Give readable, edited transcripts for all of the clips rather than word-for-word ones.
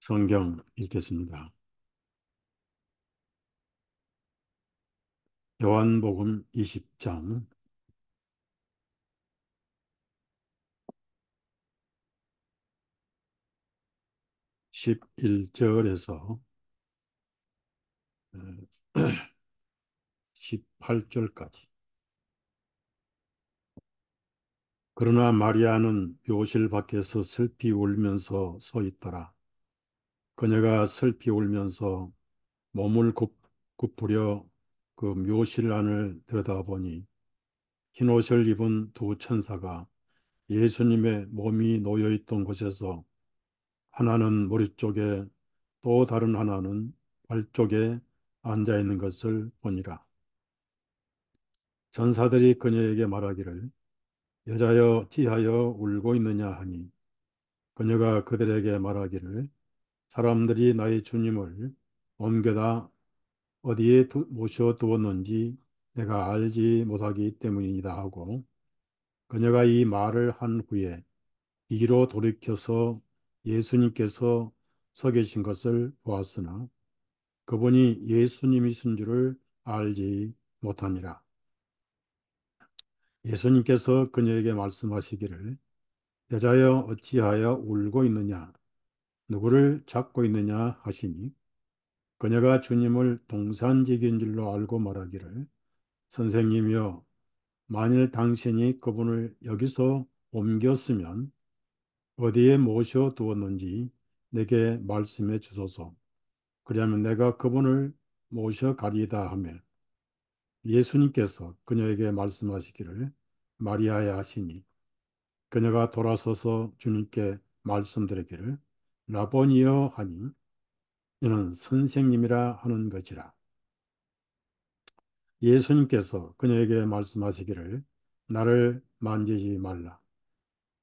성경 읽겠습니다. 요한복음 20장 11절에서 18절까지. 그러나 마리아는 묘실 밖에서 슬피 울면서 서 있더라. 그녀가 슬피 울면서 몸을 굽으려 그 묘실 안을 들여다보니 흰 옷을 입은 두 천사가 예수님의 몸이 놓여 있던 곳에서 하나는 머리 쪽에 또 다른 하나는 발 쪽에 앉아 있는 것을 보니라. 전사들이 그녀에게 말하기를 여자여 찌하여 울고 있느냐 하니 그녀가 그들에게 말하기를 사람들이 나의 주님을 옮겨다 어디에 모셔 두었는지 내가 알지 못하기 때문이다 하고, 그녀가 이 말을 한 후에 뒤로 돌이켜서 예수님께서 서 계신 것을 보았으나 그분이 예수님이신 줄을 알지 못하니라. 예수님께서 그녀에게 말씀하시기를 여자여 어찌하여 울고 있느냐, 누구를 찾고 있느냐 하시니 그녀가 주님을 동산지기인 줄로 알고 말하기를 선생님이여, 만일 당신이 그분을 여기서 옮겼으면 어디에 모셔 두었는지 내게 말씀해 주소서. 그리하면 내가 그분을 모셔 가리이다 하며 예수님께서 그녀에게 말씀하시기를 마리아야 하시니 그녀가 돌아서서 주님께 말씀드리기를 라보니여 하니 이는 선생님이라 하는 것이라. 예수님께서 그녀에게 말씀하시기를 나를 만지지 말라.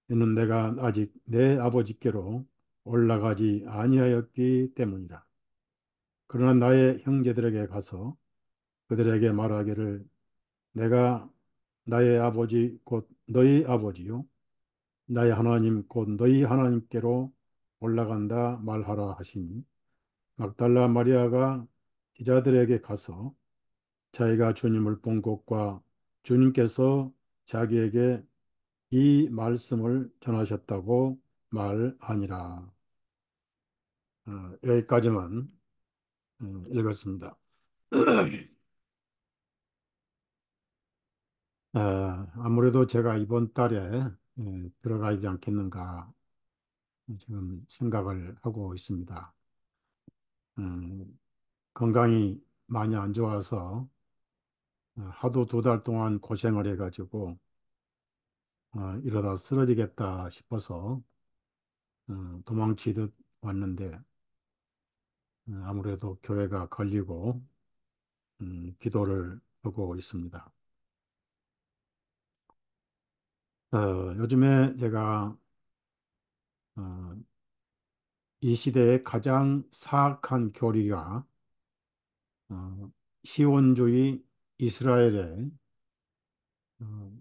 이는 내가 아직 내 아버지께로 올라가지 아니하였기 때문이라. 그러나 나의 형제들에게 가서 그들에게 말하기를 내가 나의 아버지 곧 너희 아버지요 나의 하나님 곧 너희 하나님께로 올라간다 말하라 하시니 막달라 마리아가 기자들에게 가서 자기가 주님을 본 것과 주님께서 자기에게 이 말씀을 전하셨다고 말하니라. 여기까지만 읽었습니다. 아무래도 제가 이번 달에 들어가지 않겠는가 지금 생각을 하고 있습니다. 건강이 많이 안 좋아서 하도 2달 동안 고생을 해가지고 이러다 쓰러지겠다 싶어서 도망치듯 왔는데 아무래도 교회가 걸리고 기도를 하고 있습니다. 요즘에 제가 어, 이 시대의 가장 사악한 교리가 시온주의 이스라엘의 어,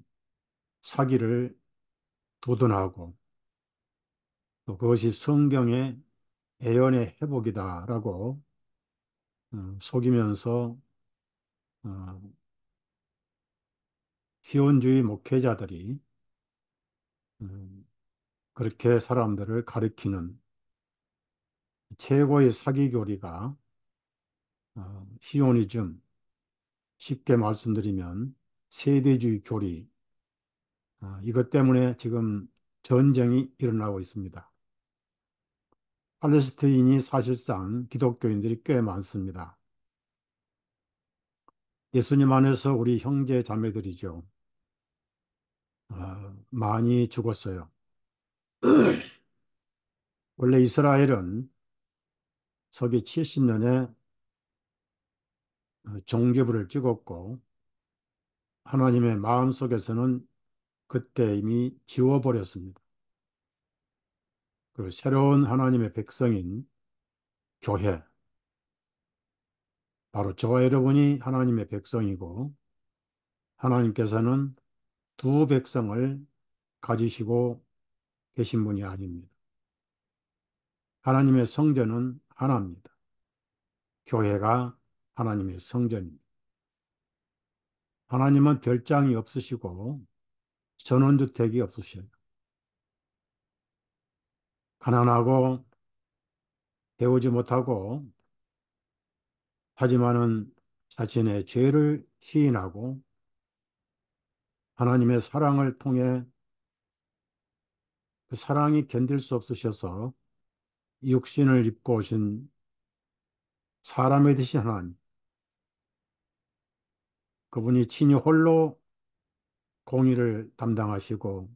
사기를 두둔하고 또 그것이 성경의 애연의 회복이다라고 속이면서 어, 시온주의 목회자들이 음, 그렇게 사람들을 가리키는 최고의 사기 교리가 시오니즘, 쉽게 말씀드리면 세대주의 교리, 이것 때문에 지금 전쟁이 일어나고 있습니다. 팔레스타인이 사실상 기독교인들이 꽤 많습니다. 예수님 안에서 우리 형제 자매들이죠. 많이 죽었어요. 원래 이스라엘은 서기 70년에 종교부를 찍었고 하나님의 마음속에서는 그때 이미 지워버렸습니다. 그리고 새로운 하나님의 백성인 교회, 바로 저와 여러분이 하나님의 백성이고 하나님께서는 두 백성을 가지시고 계신 분이 아닙니다. 하나님의 성전은 하나입니다. 교회가 하나님의 성전입니다. 하나님은 별장이 없으시고 전원주택이 없으셔요. 가난하고 배우지 못하고 하지만은 자신의 죄를 시인하고 하나님의 사랑을 통해 그 사랑이 견딜 수 없으셔서 육신을 입고 오신 사람의 되신 하나님, 그분이 친히 홀로 공의를 담당하시고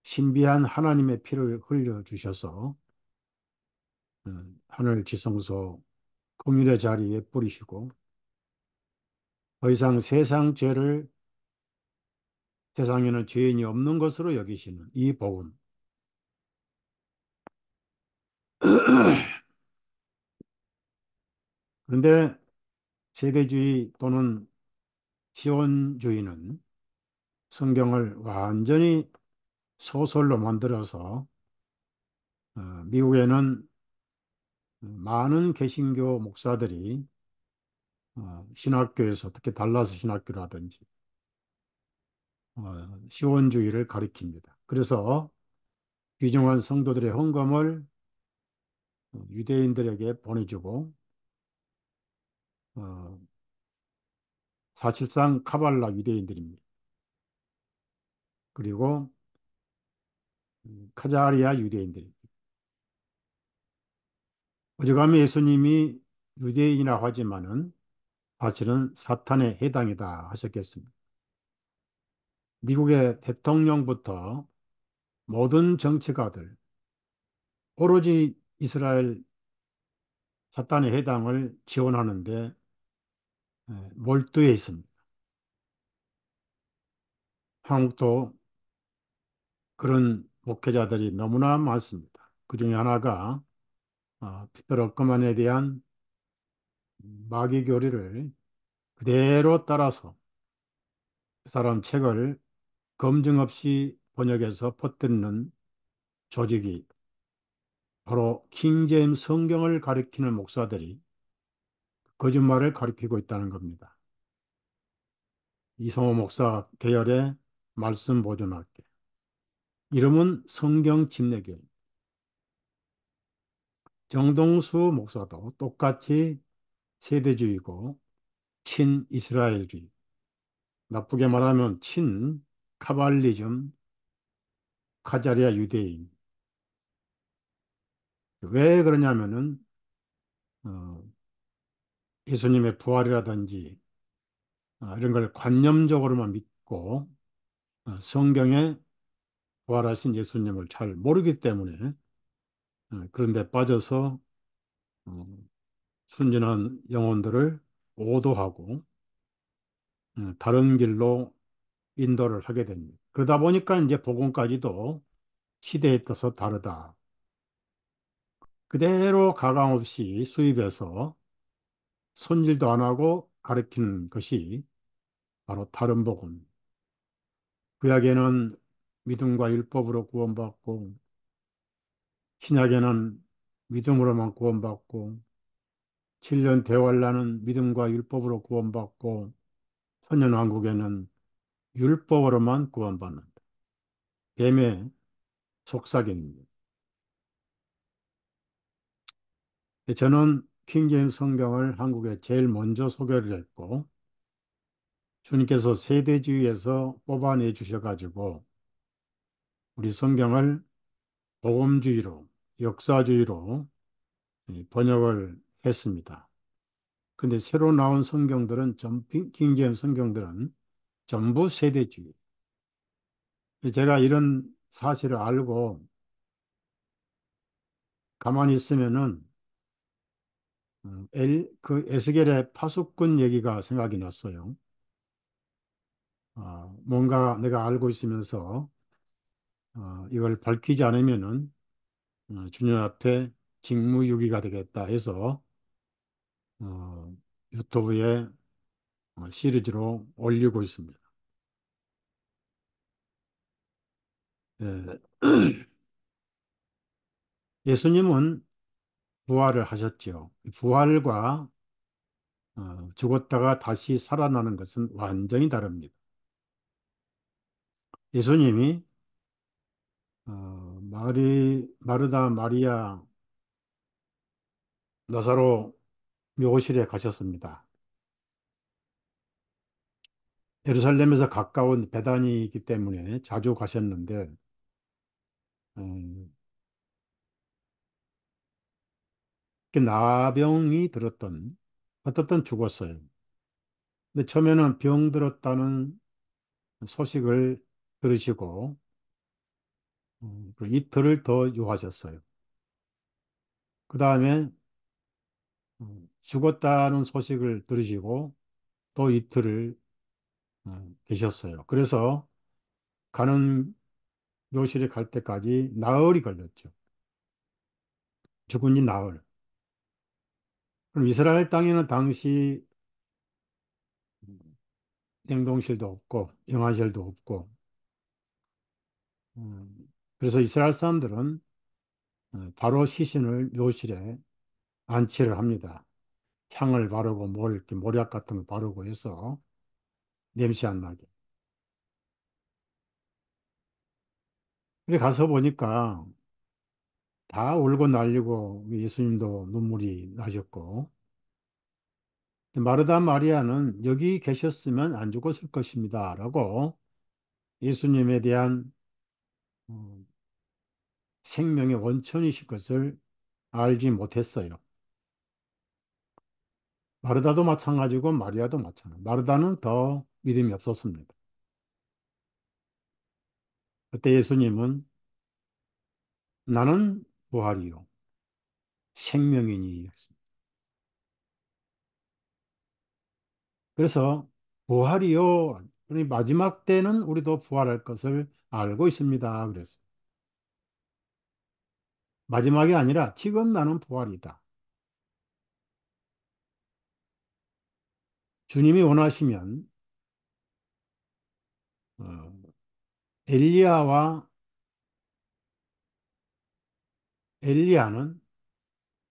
신비한 하나님의 피를 흘려주셔서 하늘 지성소 공일의 자리에 뿌리시고 더 이상 세상에는 죄인이 없는 것으로 여기시는 이 복음. 그런데 세대주의 또는 시온주의는 성경을 완전히 소설로 만들어서 미국에는 많은 개신교 목사들이 신학교에서 특히 달라스 신학교라든지 시온주의를 가리킵니다. 그래서 귀중한 성도들의 헌금을 유대인들에게 보내주고 어, 사실상 카발라 유대인들입니다. 그리고 카자리아 유대인들입니다. 어지간히 예수님이 유대인이라 하지만은 사실은 사탄의 해당이다 하셨겠습니다. 미국의 대통령부터 모든 정치가들 오로지 이스라엘 사탄의 해당을 지원하는데 몰두해 있습니다. 한국도 그런 목회자들이 너무나 많습니다. 그 중에 하나가 피터 러커만에 대한 마귀 교리를 그대로 따라서 그 사람 책을 검증 없이 번역해서 퍼뜨리는 조직이 바로 킹제임스 성경을 가리키는 목사들이 거짓말을 가리키고 있다는 겁니다. 이성호 목사 계열의 말씀 보존학교. 이름은 성경 침례교회. 정동수 목사도 똑같이 세대주의고 친이스라엘주의. 나쁘게 말하면 카발리즘, 카자리아 유대인. 왜 그러냐면은 어, 예수님의 부활이라든지 이런 걸 관념적으로만 믿고 성경에 부활하신 예수님을 잘 모르기 때문에 그런데 빠져서 어, 순전한 영혼들을 오도하고 다른 길로 인도를 하게 됩니다. 그러다 보니까 이제 복음까지도 시대에 따라서 다르다. 그대로 가감 없이 수입해서 손질도 안 하고 가르치는 것이 바로 다른 복음. 구약에는 믿음과 율법으로 구원받고 신약에는 믿음으로만 구원받고 7년 대환란은 믿음과 율법으로 구원받고 천년왕국에는 율법으로만 구원받는다. 뱀의 속삭임입니다. 저는 킹제임스 성경을 한국에 제일 먼저 소개를 했고 주님께서 세대주의에서 뽑아내 주셔가지고 우리 성경을 복음주의로 역사주의로 번역을 했습니다. 근데 새로 나온 성경들은 킹제임스 성경들은 전부 세대주의. 제가 이런 사실을 알고 가만히 있으면은 그 에스겔의 파수꾼 얘기가 생각이 났어요. 뭔가 내가 알고 있으면서 이걸 밝히지 않으면은 주님 앞에 직무유기가 되겠다 해서 어, 유튜브에 시리즈로 올리고 있습니다. 예, 예수님은 부활을 하셨지요. 부활과 죽었다가 다시 살아나는 것은 완전히 다릅니다. 예수님이 마르다 마리아 나사로 묘실에 가셨습니다. 예루살렘에서 가까운 베다니이기 때문에 자주 가셨는데 음, 그 나병이 들었던 어떻든 죽었어요. 근데 처음에는 병 들었다는 소식을 들으시고 그 이틀을 더 유하셨어요. 그 다음에 죽었다는 소식을 들으시고 또 이틀을 계셨어요. 그래서 가는 묘실에 갈 때까지 나흘이 걸렸죠. 죽은 지 나흘. 그럼 이스라엘 땅에는 당시 냉동실도 없고 영화실도 없고 그래서 이스라엘 사람들은 바로 시신을 묘실에 안치를 합니다. 향을 바르고 뭘 이렇게 모략 같은 거 바르고 해서 냄새 안 나게. 그래 가서 보니까 다 울고 날리고 예수님도 눈물이 나셨고 마르다 마리아는 여기 계셨으면 안 죽었을 것입니다. 라고 예수님에 대한 어, 생명의 원천이실 것을 알지 못했어요. 마르다도 마찬가지고 마리아도 마찬가지. 마르다는 더 믿음이 없었습니다. 그때 예수님은 나는 부활이요 생명이니 했습니다. 그래서 부활이요. 그러니 마지막 때는 우리도 부활할 것을 알고 있습니다. 그래서 마지막이 아니라 지금 나는 부활이다. 주님이 원하시면 어, 엘리야와 엘리야는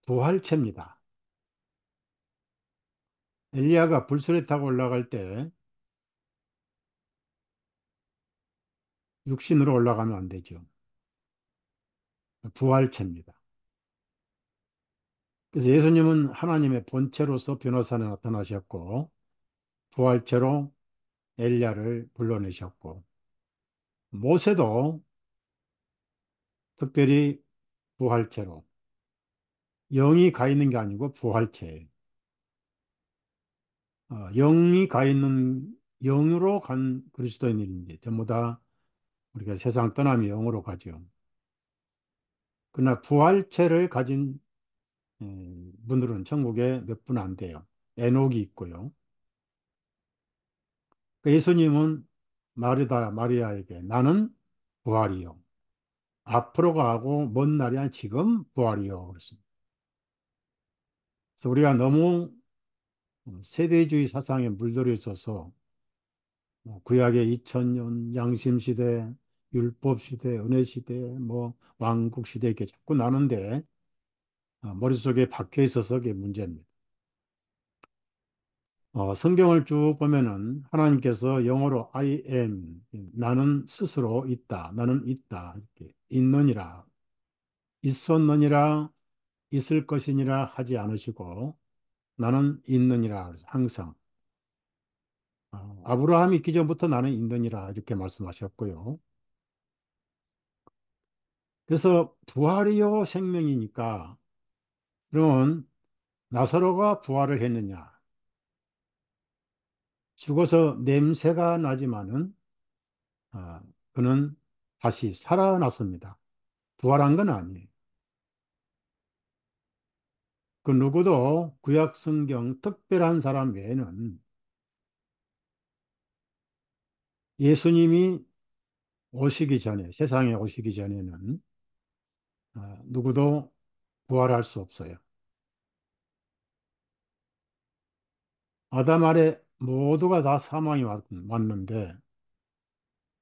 부활체입니다. 엘리야가 불술에 타고 올라갈 때 육신으로 올라가면 안 되죠. 부활체입니다. 그래서 예수님은 하나님의 본체로서 변호사에 나타나셨고 부활체로 엘리야를 불러내셨고 모세도 특별히 부활체로 영이 가 있는 게 아니고 부활체예요. 영이 가 있는 영으로 간 그리스도인들인데 전부 다 우리가 세상 떠나면 영으로 가죠. 그러나 부활체를 가진 분들은 천국에 몇 분 안 돼요. 에녹이 있고요. 그 예수님은 마리아에게 나는 부활이요. 앞으로 가고 먼 날이 아니라 지금 부활이요. 그렇습니다. 그래서 우리가 너무 세대주의 사상에 물들여 있어서 구약의 2000년 양심시대, 율법시대, 은혜시대, 뭐 왕국시대 이렇게 자꾸 나는데 머릿속에 박혀 있어서 그게 문제입니다. 성경을 쭉 보면은 하나님께서 영어로 I am, 나는 스스로 있다, 나는 있다, 이렇게 있느니라, 있었느니라, 있을 것이니라 하지 않으시고 나는 있느니라 그래서 항상 아브라함이 있기 전부터 나는 있느니라 이렇게 말씀하셨고요. 그래서 부활이요 생명이니까 그러면 나사로가 부활을 했느냐? 죽어서 냄새가 나지만은 아, 그는 다시 살아났습니다. 부활한 건 아니에요. 그 누구도 구약 성경 특별한 사람 외에는 예수님이 오시기 전에, 세상에 오시기 전에는 누구도 부활할 수 없어요. 아담 아래 모두가 다 사망이 왔는데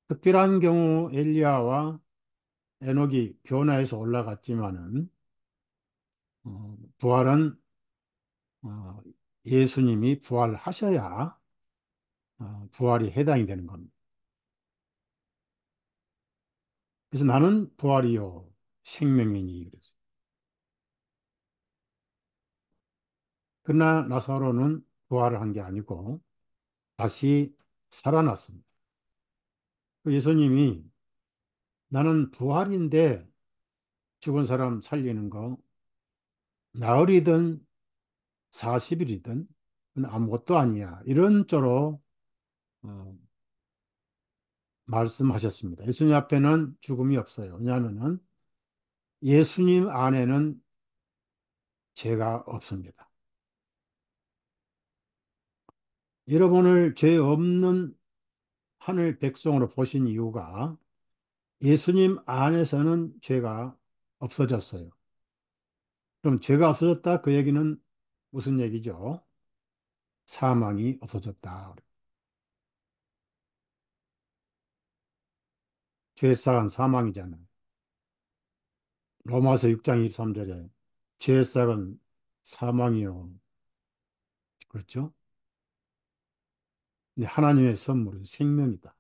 특별한 경우 엘리야와 에녹이 변화해서 올라갔지만은 부활은 어, 예수님이 부활하셔야 부활이 해당이 되는 겁니다. 그래서 나는 부활이요 생명이니 그랬어요. 그러나 나사로는 부활을 한 게 아니고 다시 살아났습니다. 그 예수님이 나는 부활인데 죽은 사람 살리는 거 나흘이든 40일이든 아무것도 아니야. 이런 쪽으로 어, 말씀하셨습니다. 예수님 앞에는 죽음이 없어요. 왜냐하면은 예수님 안에는 죄가 없습니다. 여러분을 죄 없는 하늘 백성으로 보신 이유가 예수님 안에서는 죄가 없어졌어요. 그럼 죄가 없어졌다 그 얘기는 무슨 얘기죠? 사망이 없어졌다. 죄사한 사망이잖아요. 로마서 6장 23절에 죄삭은 사망이요. 그렇죠? 근데 하나님의 선물은 생명이다.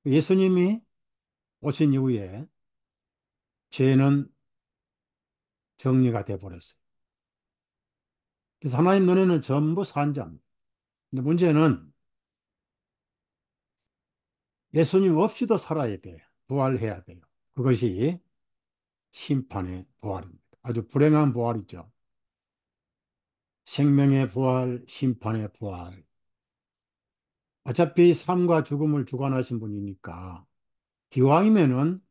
예수님이 오신 이후에 죄는 정리가 돼 버렸어요. 그래서 하나님 눈에는 전부 산자입니다. 근데 문제는 예수님 없이도 살아야 돼요. 부활해야 돼요. 그것이 심판의 부활입니다. 아주 불행한 부활이죠. 생명의 부활, 심판의 부활. 어차피 삶과 죽음을 주관하신 분이니까 기왕이면은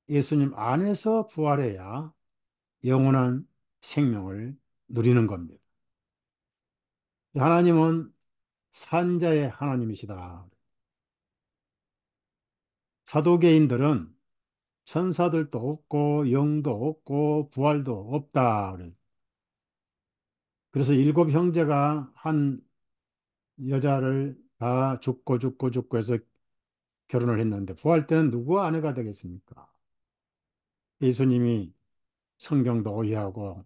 예수님 안에서 부활해야 영원한 생명을 누리는 겁니다. 하나님은 산자의 하나님이시다. 사도계인들은 천사들도 없고 영도 없고 부활도 없다. 그래서 일곱 형제가 한 여자를 다 죽고 해서 결혼을 했는데 부활 때는 누구 아내가 되겠습니까? 예수님이 성경도 오해하고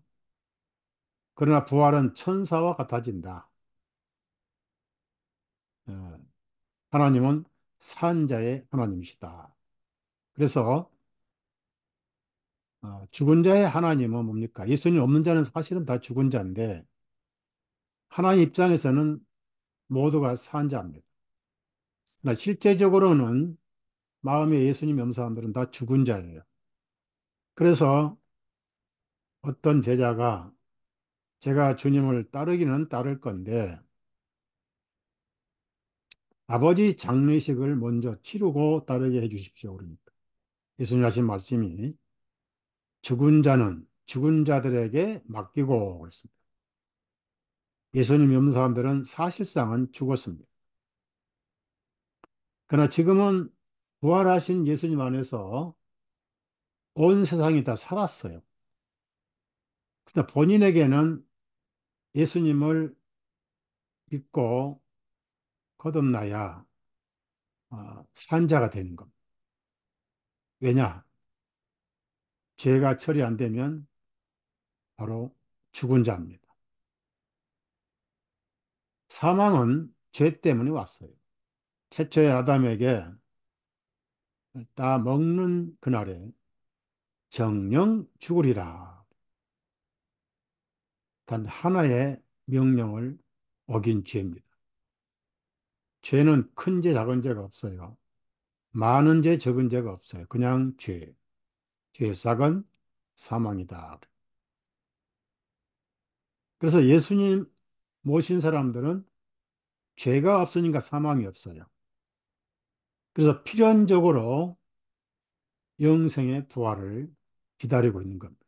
그러나 부활은 천사와 같아진다. 어, 하나님은 산자의 하나님이시다. 그래서 죽은 자의 하나님은 뭡니까? 예수님 없는 자는 사실은 다 죽은 자인데 하나님 입장에서는 모두가 산자입니다. 그러나 실제적으로는 마음에 예수님이 없는 사람들은 다 죽은 자예요. 그래서 어떤 제자가 제가 주님을 따르기는 따를 건데 아버지 장례식을 먼저 치르고 따르게 해 주십시오. 그러니까 예수님 하신 말씀이 죽은 자는 죽은 자들에게 맡기고 그랬습니다. 예수님이 없는 사람들은 사실상은 죽었습니다. 그러나 지금은 부활하신 예수님 안에서 온 세상이 다 살았어요. 그러나 본인에게는 예수님을 믿고 거듭나야 산자가 되는 겁니다. 왜냐? 죄가 처리 안 되면 바로 죽은 자입니다. 사망은 죄 때문에 왔어요. 최초의 아담에게 따 먹는 그날에 정령 죽으리라. 단 하나의 명령을 어긴 죄입니다. 죄는 큰 죄, 작은 죄가 없어요. 많은 죄, 적은 죄가 없어요. 그냥 죄. 죄의 싹은 사망이다. 그래서 예수님 모신 사람들은 죄가 없으니까 사망이 없어요. 그래서 필연적으로 영생의 부활을 기다리고 있는 겁니다.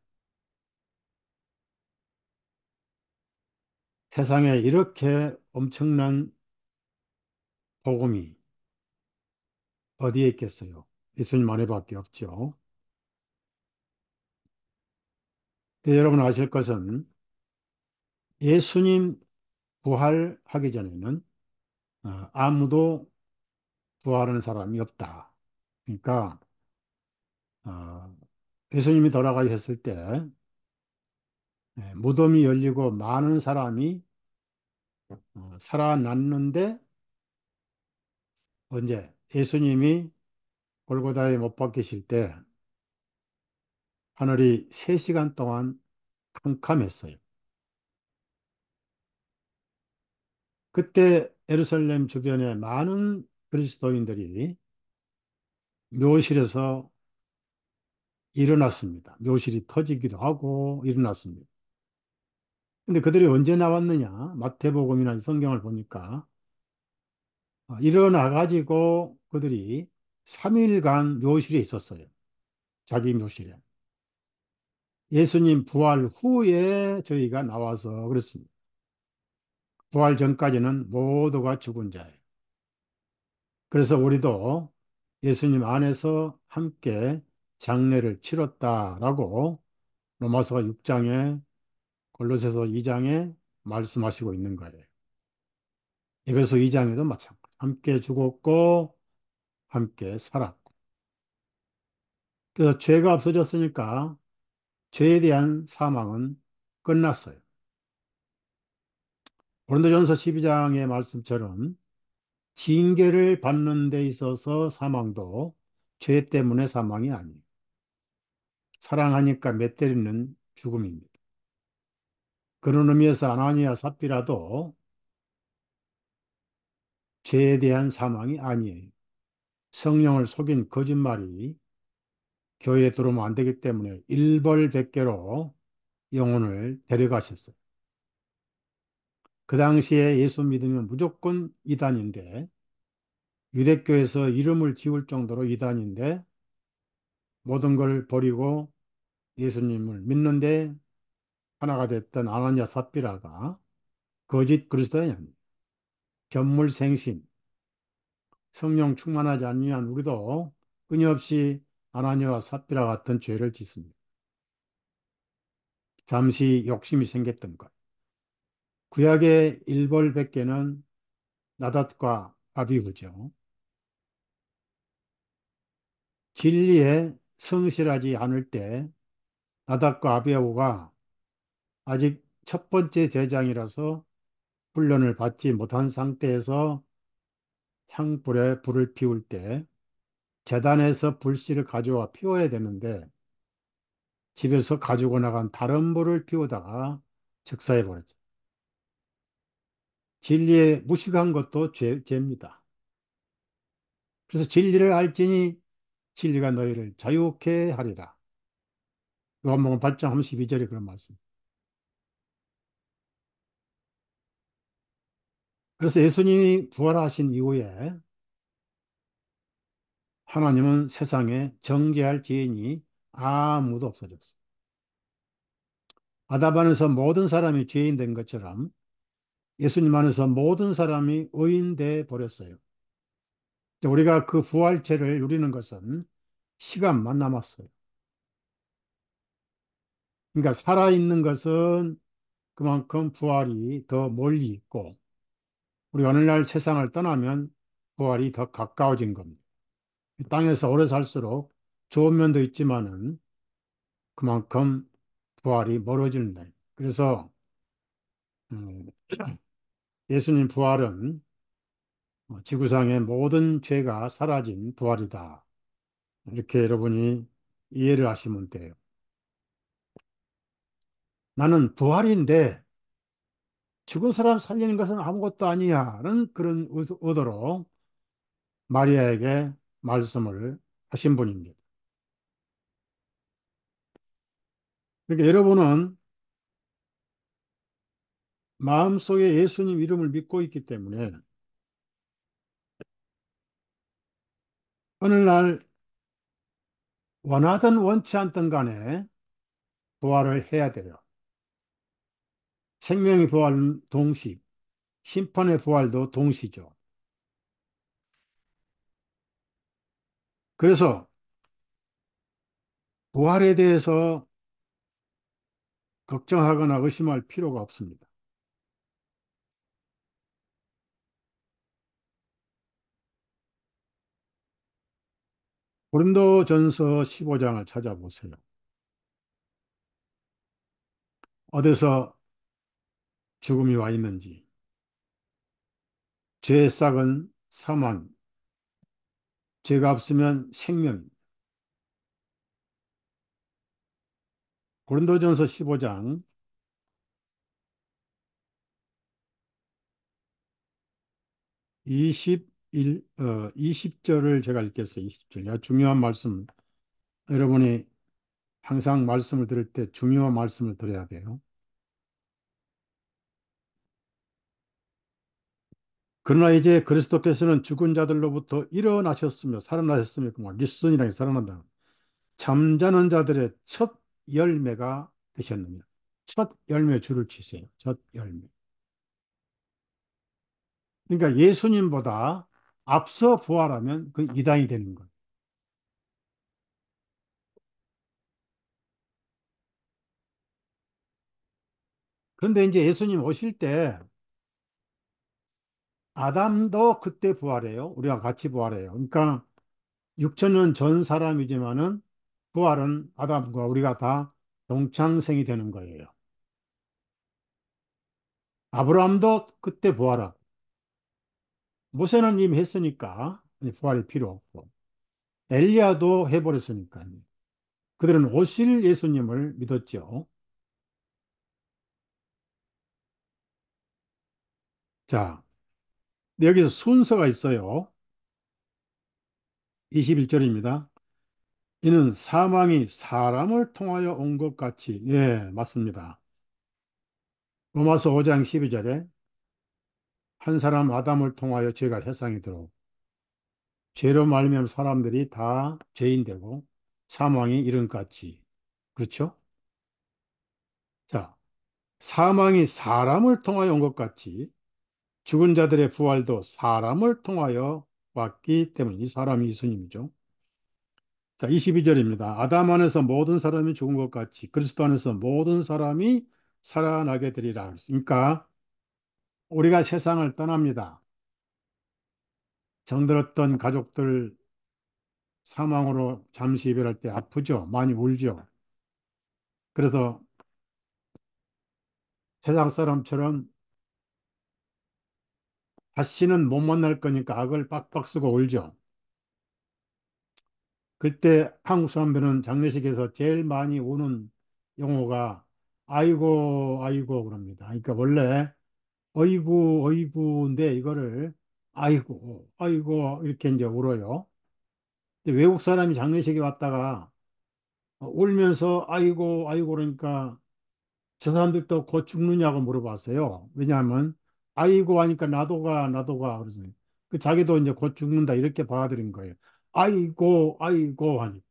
세상에 이렇게 엄청난 복음이 어디에 있겠어요? 예수님 안에밖에 없죠. 여러분 아실 것은 예수님 부활하기 전에는 아무도 부활하는 사람이 없다. 그러니까 어, 예수님이 돌아가셨을 때 무덤이 열리고 많은 사람이 살아났는데 언제 예수님이 골고다에 못 박히실 때 하늘이 3시간 동안 캄캄했어요. 그때 예루살렘 주변에 많은 그리스도인들이 묘실에서 일어났습니다. 묘실이 터지기도 하고 일어났습니다. 근데 그들이 언제 나왔느냐? 마태복음이나 성경을 보니까 일어나 가지고 그들이 3일간 묘실에 있었어요. 자기 묘실에. 예수님 부활 후에 저희가 나와서 그렇습니다. 부활 전까지는 모두가 죽은 자예요. 그래서 우리도 예수님 안에서 함께 장례를 치렀다라고 로마서 6장에 골로새서 2장에 말씀하시고 있는 거예요. 에베소 2장에도 마찬가지. 함께 죽었고 함께 살았고. 그래서 죄가 없어졌으니까 죄에 대한 사망은 끝났어요. 고린도전서 12장의 말씀처럼 징계를 받는 데 있어서 사망도 죄 때문에 사망이 아니에요. 사랑하니까 매 때리는 죽음입니다. 그런 의미에서 아나니아 삽비라도 죄에 대한 사망이 아니에요. 성령을 속인 거짓말이 교회에 들어오면 안 되기 때문에 일벌백계로 영혼을 데려가셨어요. 그 당시에 예수 믿으면 무조건 이단인데 유대교에서 이름을 지울 정도로 이단인데 모든 걸 버리고 예수님을 믿는데 하나가 됐던 아나니아 삽비라가 거짓 그리스도인이 아닙니다. 견물생신 성령 충만하지 아니한 우리도 끊임없이 아나니아와 삽비라 같은 죄를 짓습니다. 잠시 욕심이 생겼던 것. 구약의 일벌백계는 나닷과 아비후죠. 진리에 성실하지 않을 때 나닷과 아비후가 아직 첫 번째 대장이라서 훈련을 받지 못한 상태에서 향불에 불을 피울 때 재단에서 불씨를 가져와 피워야 되는데 집에서 가지고 나간 다른 불을 피우다가 즉사해 버렸죠. 진리에 무식한 것도 죄입니다. 그래서 진리를 알지니 진리가 너희를 자유케 하리라. 요한복음 8장 32절에 그런 말씀. 그래서 예수님이 부활하신 이후에 하나님은 세상에 정죄할 죄인이 아무도 없어졌어요. 아담 안에서 모든 사람이 죄인 된 것처럼 예수님 안에서 모든 사람이 의인 돼 버렸어요. 우리가 그 부활체를 누리는 것은 시간만 남았어요. 그러니까 살아있는 것은 그만큼 부활이 더 멀리 있고 우리 어느 날 세상을 떠나면 부활이 더 가까워진 겁니다. 땅에서 오래 살수록 좋은 면도 있지만은 그만큼 부활이 멀어지는 다. 그래서 음, 예수님 부활은 지구상의 모든 죄가 사라진 부활이다. 이렇게 여러분이 이해를 하시면 돼요. 나는 부활인데 죽은 사람 살리는 것은 아무것도 아니야는 그런 의도로 마리아에게 말씀을 하신 분입니다. 그러니까 여러분은 마음속에 예수님 이름을 믿고 있기 때문에 어느 날 원하든 원치 않든 간에 부활을 해야 돼요. 생명의 부활은 동시, 심판의 부활도 동시죠. 그래서 부활에 대해서 걱정하거나 의심할 필요가 없습니다. 고린도전서 15장을 찾아보세요. 어디서 죽음이 와 있는지. 죄의 싹은 사망, 죄가 없으면 생명. 고린도전서 15장 20절을 제가 읽겠어요. 20절. 중요한 말씀. 여러분이 항상 말씀을 들을 때 중요한 말씀을 드려야 돼요. 그러나 이제 그리스도께서는 죽은 자들로부터 일어나셨으며 살아나셨으며 그말 리슨이라는 게 살아난다. 잠자는 자들의 첫 열매가 되셨느냐. 첫 열매 줄을 치세요. 첫 열매. 그러니까 예수님보다 앞서 부활하면 그 이단이 되는 거예요. 그런데 이제 예수님 오실 때 아담도 그때 부활해요. 우리가 같이 부활해요. 그러니까 6천 년 전 사람이지만은 부활은 아담과 우리가 다 동창생이 되는 거예요. 아브라함도 그때 부활하고 모세는 이미 했으니까 부활이 필요 없고 엘리야도 해버렸으니까 그들은 오실 예수님을 믿었죠. 자, 여기서 순서가 있어요. 21절입니다. 이는 사망이 사람을 통하여 온 것 같이, 예, 맞습니다. 로마서 5장 12절에 한 사람 아담을 통하여 죄가 세상에 들어오고 죄로 말미암아 사람들이 다 죄인 되고 사망이 이런 같이. 그렇죠? 자, 사망이 사람을 통하여 온 것 같이 죽은 자들의 부활도 사람을 통하여 왔기 때문에 이 사람이 예수님이죠. 자, 22절입니다. 아담 안에서 모든 사람이 죽은 것 같이 그리스도 안에서 모든 사람이 살아나게 되리라. 그러니까 우리가 세상을 떠납니다. 정들었던 가족들 사망으로 잠시 이별할 때 아프죠? 많이 울죠? 그래서 세상 사람처럼 다시는 못 만날 거니까 악을 빡빡 쓰고 울죠? 그때 한국 사람들은 장례식에서 제일 많이 우는 용어가 아이고 아이고 그럽니다. 그러니까 원래 어이구 어이구인데 이거를 아이고 아이고 이렇게 이제 울어요. 근데 외국 사람이 장례식에 왔다가 울면서 아이고 아이고 그러니까 저 사람들도 곧 죽느냐고 물어봤어요. 왜냐하면 아이고 하니까 나도가 그래서 그 자기도 이제 곧 죽는다 이렇게 받아들인 거예요. 아이고 아이고 하니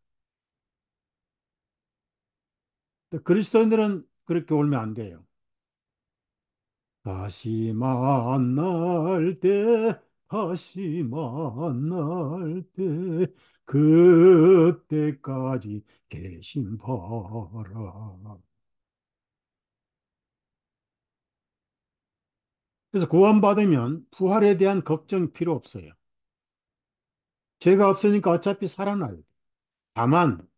그리스도인들은 그렇게 울면 안 돼요. 다시 만날 때, 다시 만날 때, 그때까지 계신 바라. 그래서 구원받으면 부활에 대한 걱정 필요 없어요. 죄가 없으니까 어차피 살아나요. 다만,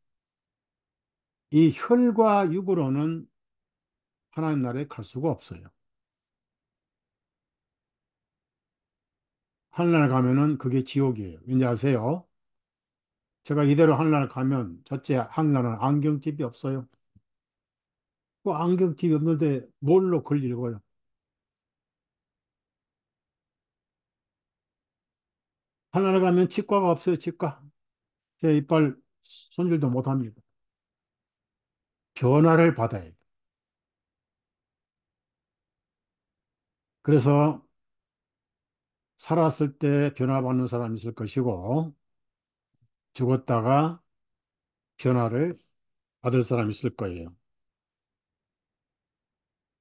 이 혈과 육으로는 하나님 나라에 갈 수가 없어요. 하늘나라 가면은 그게 지옥이에요. 왠지 아세요? 제가 이대로 하늘나라 가면 첫째 하늘나라는 안경집이 없어요. 그 안경집이 없는데 뭘로 글 읽어요? 하늘나라 가면 치과가 없어요, 치과. 제 이빨 손질도 못합니다. 변화를 받아야 돼. 그래서 살았을 때 변화받는 사람이 있을 것이고 죽었다가 변화를 받을 사람이 있을 거예요.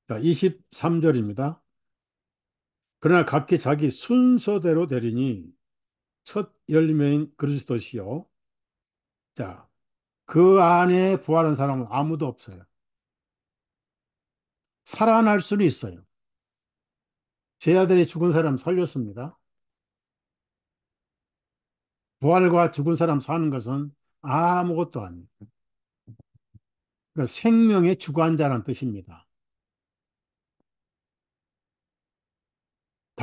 자, 23절입니다. 그러나 각기 자기 순서대로 되리니 첫 열매인 그리스도시요. 자, 그 안에 부활한 사람은 아무도 없어요. 살아날 수는 있어요. 제 아들이 죽은 사람 살렸습니다. 부활과 죽은 사람 사는 것은 아무것도 아니에요. 그러니까 생명의 주관자라는 뜻입니다.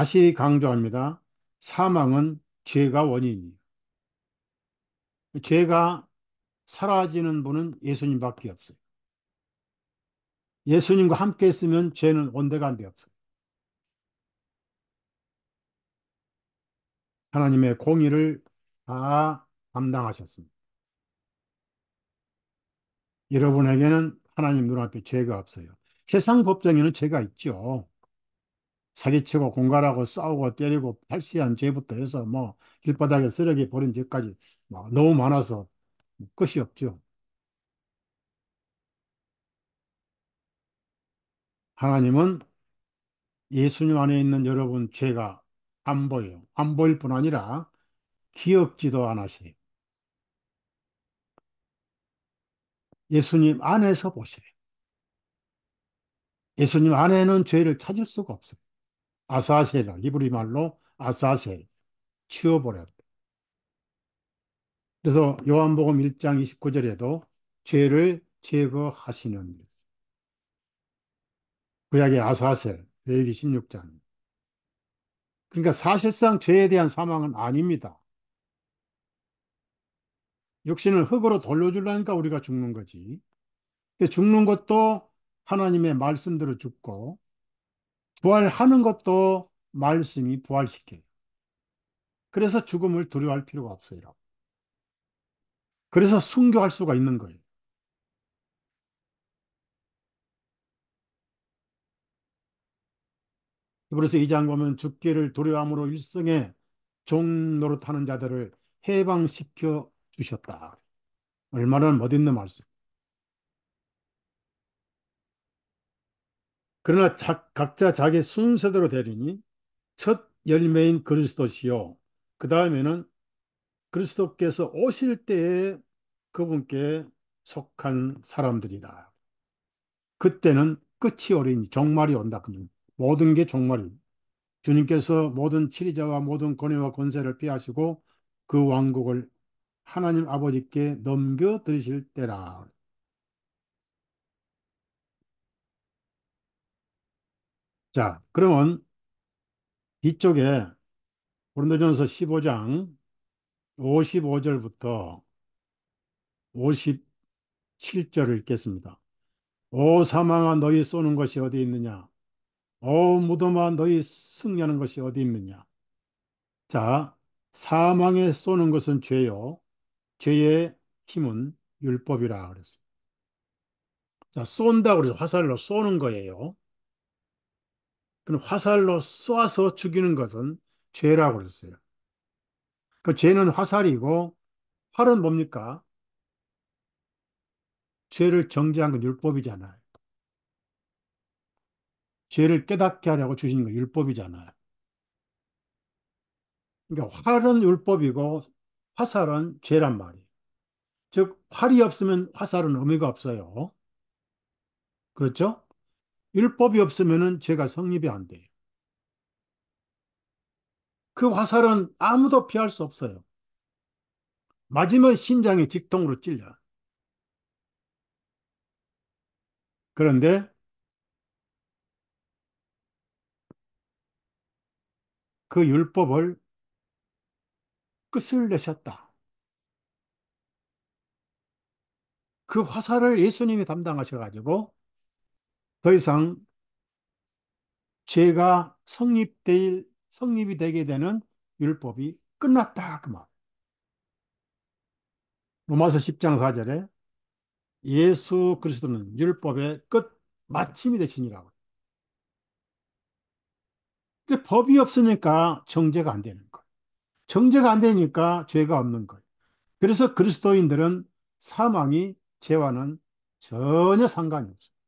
다시 강조합니다. 사망은 죄가 원인이에요. 죄가 사라지는 분은 예수님밖에 없어요. 예수님과 함께 있으면 죄는 온데간데 없어요. 하나님의 공의를 다 담당하셨습니다. 여러분에게는 하나님 눈앞에 죄가 없어요. 세상 법정에는 죄가 있죠. 사기치고 공갈하고 싸우고 때리고 탈시한 죄부터 해서 뭐 길바닥에 쓰레기 버린 죄까지 뭐 너무 많아서 끝이 없죠. 하나님은 예수님 안에 있는 여러분 죄가 안 보여요. 안 보일 뿐 아니라 기억지도 않으세요. 예수님 안에서 보세요. 예수님 안에는 죄를 찾을 수가 없어요. 아사셀, 히브리 말로 아사셀, 치워버려요. 그래서 요한복음 1장 29절에도 죄를 제거하시는 구약의 아사셀, 레위기 16장. 그러니까 사실상 죄에 대한 사망은 아닙니다. 육신을 흙으로 돌려주려니까 우리가 죽는 거지. 근데 죽는 것도 하나님의 말씀대로 죽고 부활하는 것도 말씀이 부활시켜요. 그래서 죽음을 두려워할 필요가 없어요. 그래서 순교할 수가 있는 거예요. 그래서 이 장 보면 죽기를 두려움으로 일성의 종 노릇하는 자들을 해방시켜 주셨다. 얼마나 멋있는 말씀. 그러나 각자 자기 순서대로 되리니 첫 열매인 그리스도시요. 그 다음에는 그리스도께서 오실 때에 그분께 속한 사람들이다. 그때는 끝이 오리니 종말이 온다. 모든 게 종말이. 주님께서 모든 치리자와 모든 권위와 권세를 피하시고 그 왕국을 하나님 아버지께 넘겨드리실 때라. 자, 그러면 뒤쪽에 고린도전서 15장 55절부터 57절을 읽겠습니다. 오 사망아 너희 쏘는 것이 어디 있느냐? 오 무덤아 너희 승리하는 것이 어디 있느냐? 자, 사망에 쏘는 것은 죄요. 죄의 힘은 율법이라 그랬어요. 자, 쏜다 그래서 화살로 쏘는 거예요. 그럼 화살로 쏴서 죽이는 것은 죄라고 그랬어요. 그 죄는 화살이고 활은 뭡니까? 죄를 정죄한 건 율법이잖아요. 죄를 깨닫게 하려고 주신 건 율법이잖아요. 그러니까 활은 율법이고 화살은 죄란 말이에요. 즉 활이 없으면 화살은 의미가 없어요. 그렇죠? 율법이 없으면은 죄가 성립이 안 돼요. 그 화살은 아무도 피할 수 없어요. 맞으면 심장에 직통으로 찔려. 그런데 그 율법을 끝을 내셨다. 그 화살을 예수님이 담당하셔가지고 더 이상 죄가 성립이 되게 되는 율법이 끝났다. 그 말. 로마서 10장 4절에 예수 그리스도는 율법의 끝 마침이 되시니라고. 근데 법이 없으니까 정죄가 안 되는 거예요. 정죄가 안 되니까 죄가 없는 거예요. 그래서 그리스도인들은 사망이 죄와는 전혀 상관이 없어요.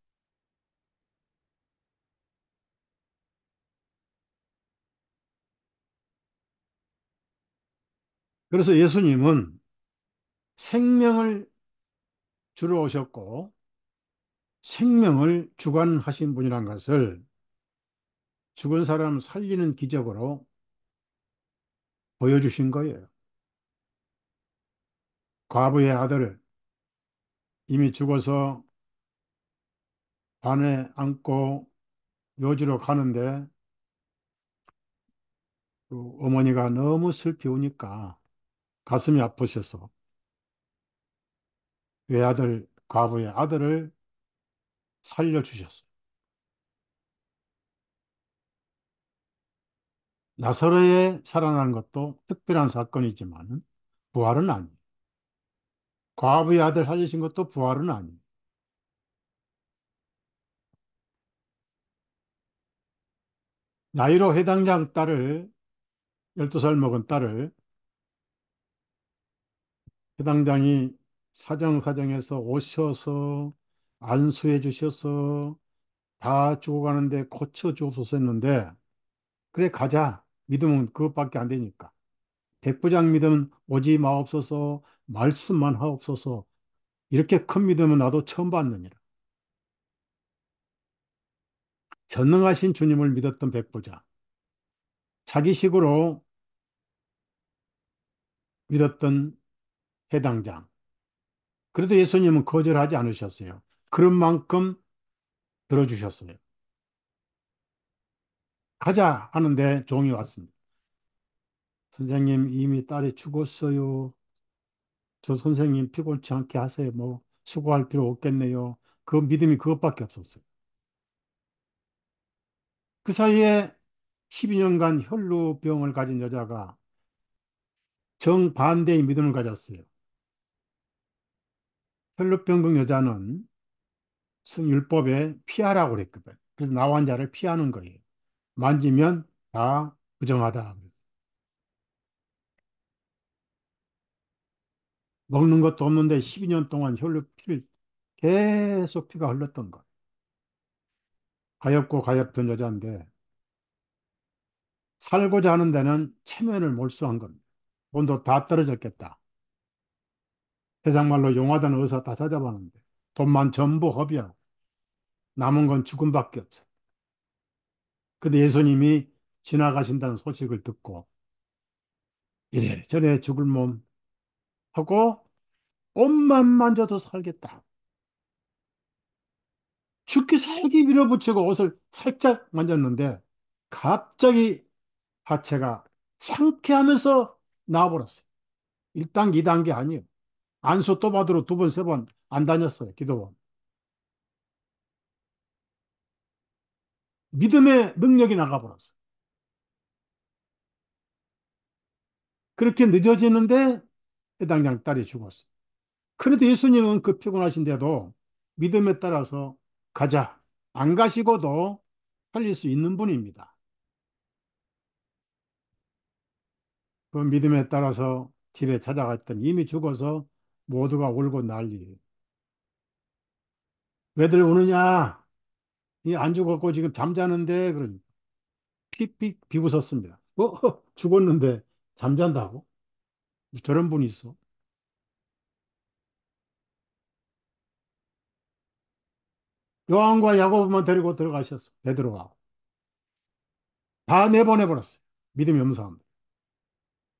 그래서 예수님은 생명을 주러 오셨고 생명을 주관하신 분이란 것을 죽은 사람 살리는 기적으로 보여주신 거예요. 과부의 아들을 이미 죽어서 관에 안고 묘지로 가는데 그 어머니가 너무 슬피 우니까 가슴이 아프셔서 외아들, 과부의 아들을 살려주셨어요. 나사로의 살아나는 것도 특별한 사건이지만 부활은 아니에요. 과부의 아들 살리신 것도 부활은 아니에요. 나이로 회당장 딸을 12살 먹은 딸을 해당장이 사정사정해서 오셔서 안수해 주셔서 다 죽어가는데 고쳐 주옵소서 했는데 그래 가자. 믿음은 그것밖에 안 되니까. 백부장 믿음은 오지 마옵소서 말씀만 하옵소서 이렇게 큰 믿음은 나도 처음 봤느니라. 전능하신 주님을 믿었던 백부장 자기식으로 믿었던 해당장 그래도 예수님은 거절하지 않으셨어요. 그런 만큼 들어주셨어요. 가자 하는데 종이 왔습니다. 선생님 이미 딸이 죽었어요. 저 선생님 피곤치 않게 하세요. 뭐 수고할 필요 없겠네요. 그 믿음이 그것밖에 없었어요. 그 사이에 12년간 혈루병을 가진 여자가 정반대의 믿음을 가졌어요. 혈루병 여자는 율법에 피하라고 그랬거든. 그래서 나 환자를 피하는 거예요. 만지면 다 부정하다. 먹는 것도 없는데 12년 동안 혈루 피를 계속 피가 흘렀던 거. 가엾고 가엾던 여자인데 살고자 하는 데는 체면을 몰수한 겁니다. 돈도 다 떨어졌겠다. 세상 말로 용하다는 의사 다 찾아봤는데 돈만 전부 허비하고 남은 건 죽음밖에 없어. 근데 예수님이 지나가신다는 소식을 듣고 이래저래 죽을 몸 하고 옷만 만져도 살겠다. 죽기 살기 밀어붙이고 옷을 살짝 만졌는데 갑자기 하체가 상쾌하면서 나와버렸어요. 1단계, 2단계 아니에요. 안수 또 받으러 두 번, 세 번 안 다녔어요. 기도원. 믿음의 능력이 나가버렸어요. 그렇게 늦어지는데 해당장 딸이 죽었어요. 그래도 예수님은 그 피곤하신데도 믿음에 따라서 가자. 안 가시고도 살릴 수 있는 분입니다. 그 믿음에 따라서 집에 찾아갔더니 이미 죽어서 모두가 울고 난리. 왜들 우느냐? 이 안 죽었고 지금 잠자는데 그러니 픽픽 비웃었습니다. 죽었는데 잠잔다고? 저런 분이 있어. 요한과 야고보만 데리고 들어가셨어. 베드로가. 다 내보내버렸어요. 믿음이 없는 사람.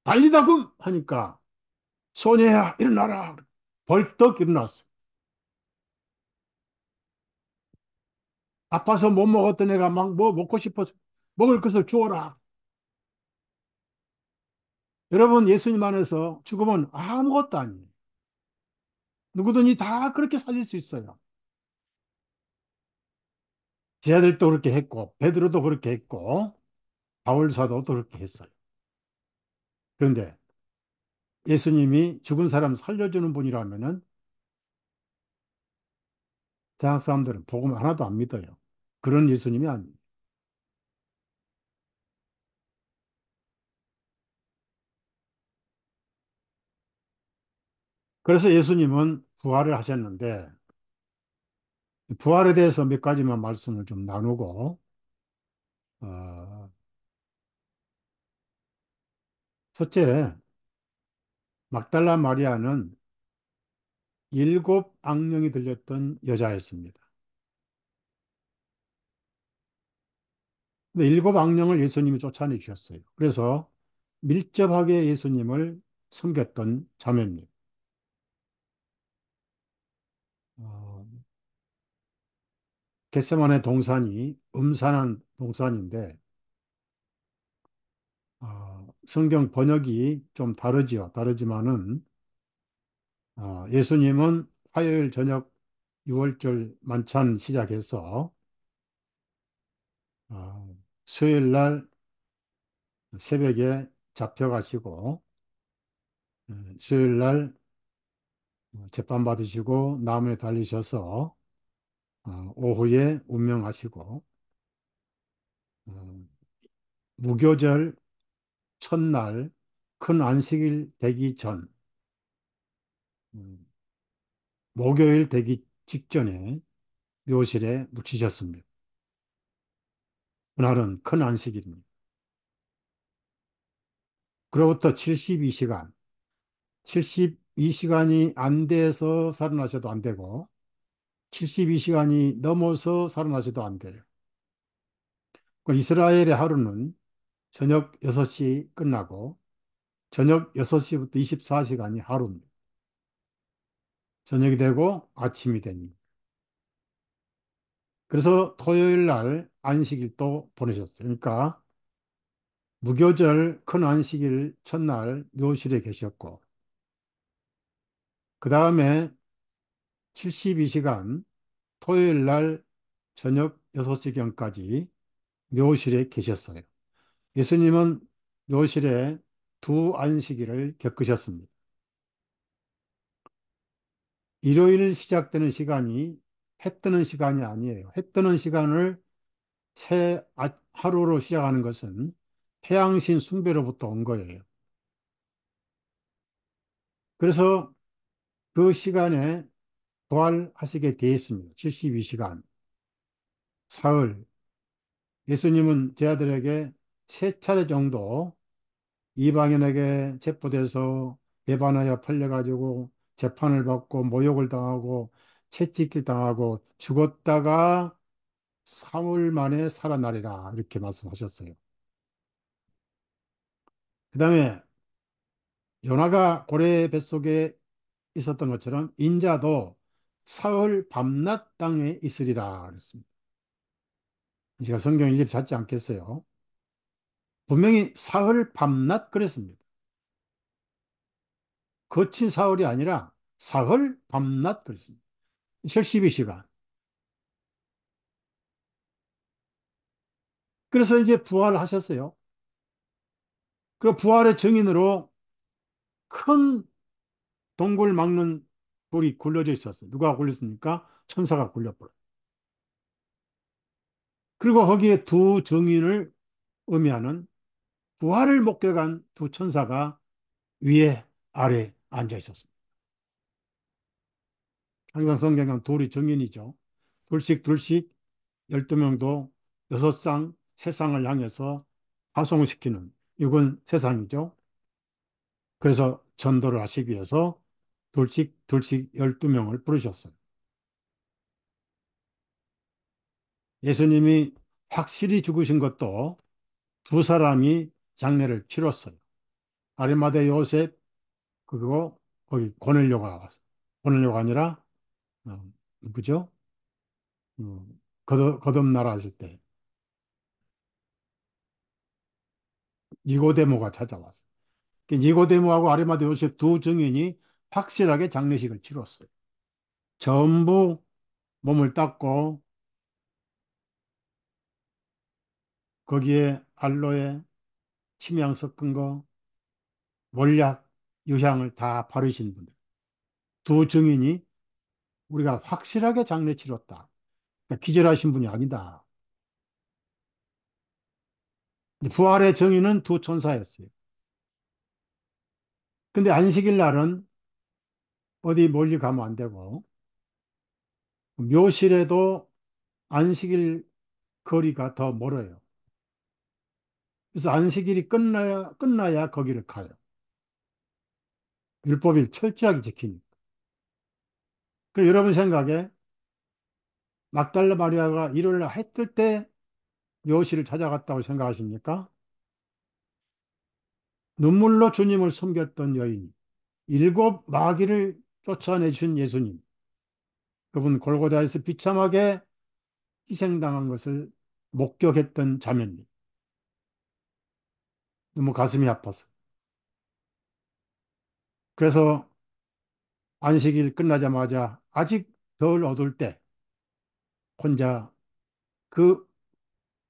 달리다금 하니까 소녀야 일어나라. 벌떡 일어났어. 아파서 못 먹었던 애가 막 뭐 먹고 싶어서 먹을 것을 주어라. 여러분 예수님 안에서 죽으면 아무것도 아니에요. 누구든지 다 그렇게 살릴 수 있어요. 제 아들도 그렇게 했고 베드로도 그렇게 했고 바울 사도도 그렇게 했어요. 그런데 예수님이 죽은 사람 살려주는 분이라면은 대학 사람들은 복음 하나도 안 믿어요. 그런 예수님이 아니에요. 그래서 예수님은 부활을 하셨는데 부활에 대해서 몇 가지만 말씀을 좀 나누고 어, 첫째 막달라 마리아는 일곱 악령이 들렸던 여자였습니다. 근데 일곱 악령을 예수님이 쫓아내 주셨어요. 그래서 밀접하게 예수님을 섬겼던 자매입니다. 어, 겟세마네 동산이 음산한 동산인데 성경 번역이 좀 다르지요. 다르지만은 예수님은 화요일 저녁 유월절 만찬 시작해서 수요일 날 새벽에 잡혀가시고 수요일 날 재판 받으시고 나무에 달리셔서 오후에 운명하시고 어, 무교절 첫날 큰 안식일 되기 전 음, 목요일 되기 직전에 묘실에 묻히셨습니다. 그날은 큰 안식일입니다. 그로부터 72시간, 72시간이 안 돼서 살아나셔도 안 되고 72시간이 넘어서 살아나셔도 안 돼요. 그 이스라엘의 하루는 저녁 6시 끝나고 저녁 6시부터 24시간이 하루입니다. 저녁이 되고 아침이 되니. 그래서 토요일 날 안식일 또 보내셨어요. 그러니까 무교절 큰 안식일 첫날 묘실에 계셨고 그 다음에 72시간 토요일 날 저녁 6시경까지 묘실에 계셨어요. 예수님은 묘실에 두 안식일을 겪으셨습니다. 일요일 시작되는 시간이 해 뜨는 시간이 아니에요. 해 뜨는 시간을 하루로 시작하는 것은 태양신 숭배로부터 온 거예요. 그래서 그 시간에 부활하시게 되어 있습니다. 72시간. 사흘. 예수님은 제 아들에게 세 차례 정도 이방인에게 체포돼서 배반하여 팔려가지고 재판을 받고 모욕을 당하고 채찍질 당하고 죽었다가 3일 만에 살아나리라 이렇게 말씀하셨어요. 그 다음에 요나가 고래 뱃속에 있었던 것처럼 인자도 사흘 밤낮 땅에 있으리라 그랬습니다. 제가 성경 일일이 찾지 않겠어요. 분명히 사흘 밤낮 그랬습니다. 거친 사흘이 아니라 사흘 밤낮 그랬습니다. 72시간. 그래서 이제 부활을 하셨어요. 그 부활의 증인으로 큰 동굴 막는 불이 굴려져 있었어요. 누가 굴렸습니까? 천사가 굴려버려요. 그리고 거기에 두 증인을 의미하는 부활을 목격한 두 천사가 위에 아래 앉아 있었습니다. 항상 성경은 둘이 증인이죠. 둘씩 둘씩 12명도 여섯 쌍, 세 쌍을 향해서 파송시키는 이건 세상이죠. 그래서 전도를 하시기 위해서 둘씩 둘씩 12명을 부르셨어요. 예수님이 확실히 죽으신 것도 두 사람이 장례를 치렀어요. 아리마대 요셉 그리고 거기 고넬료가 왔어요. 고넬료가 아니라 누구죠? 거듭나라 하실 때 니고데모가 찾아왔어요. 그 니고데모하고 아리마대 요셉 두 증인이 확실하게 장례식을 치렀어요. 전부 몸을 닦고 거기에 알로에 침향 섞은 거, 몰약, 유향을 다 바르신 분들. 두 증인이 우리가 확실하게 장례 치렀다. 그러니까 기절하신 분이 아니다. 부활의 증인은 두 천사였어요. 근데 안식일 날은 어디 멀리 가면 안 되고 묘실에도 안식일 거리가 더 멀어요. 그래서 안식일이 끝나야 거기를 가요. 율법이 철저하게 지키니까. 그리고 여러분 생각에 막달라 마리아가 일요일 날 해 뜰 때 묘실을 찾아갔다고 생각하십니까? 눈물로 주님을 섬겼던 여인, 일곱 마귀를 쫓아내신 예수님, 그분 골고다에서 비참하게 희생당한 것을 목격했던 자매입니다. 너무 가슴이 아파서. 그래서 안식일 끝나자마자 아직 덜 어둘 때 혼자 그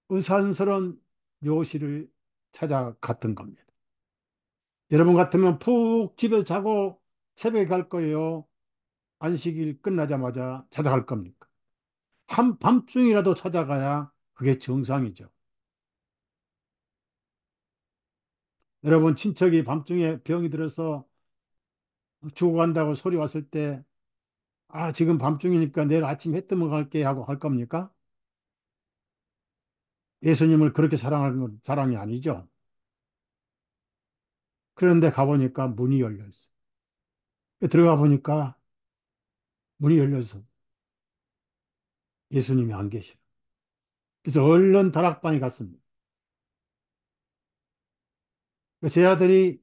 의산스러운 묘실을 찾아갔던 겁니다. 여러분 같으면 푹 집에 자고 새벽에 갈 거예요? 안식일 끝나자마자 찾아갈 겁니까? 한밤중이라도 찾아가야 그게 정상이죠. 여러분, 친척이 밤중에 병이 들어서 죽어간다고 소리 왔을 때, 아, 지금 밤중이니까 내일 아침 해 뜨면 갈게 하고 할 겁니까? 예수님을 그렇게 사랑하는 건 사랑이 아니죠. 그런데 가보니까 문이 열려 있어. 들어가 보니까 문이 열려서 예수님이 안 계셔. 그래서 얼른 다락방에 갔습니다. 제 아들이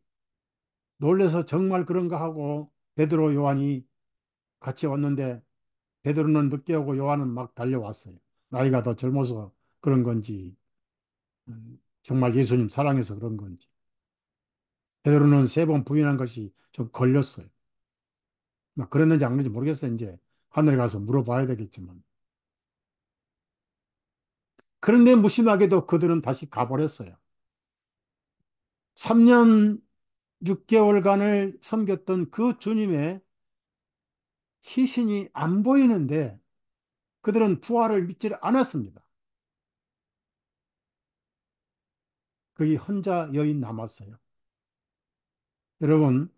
놀래서 정말 그런가 하고 베드로 요한이 같이 왔는데 베드로는 늦게 오고 요한은 막 달려왔어요. 나이가 더 젊어서 그런 건지 정말 예수님 사랑해서 그런 건지. 베드로는 세 번 부인한 것이 좀 걸렸어요. 막 그랬는지 안 그랬는지 모르겠어요. 이제 하늘에 가서 물어봐야 되겠지만. 그런데 무심하게도 그들은 다시 가버렸어요. 3년 6개월간을 섬겼던 그 주님의 시신이 안 보이는데 그들은 부활을 믿지 않았습니다. 거기 혼자 여인 남았어요. 여러분,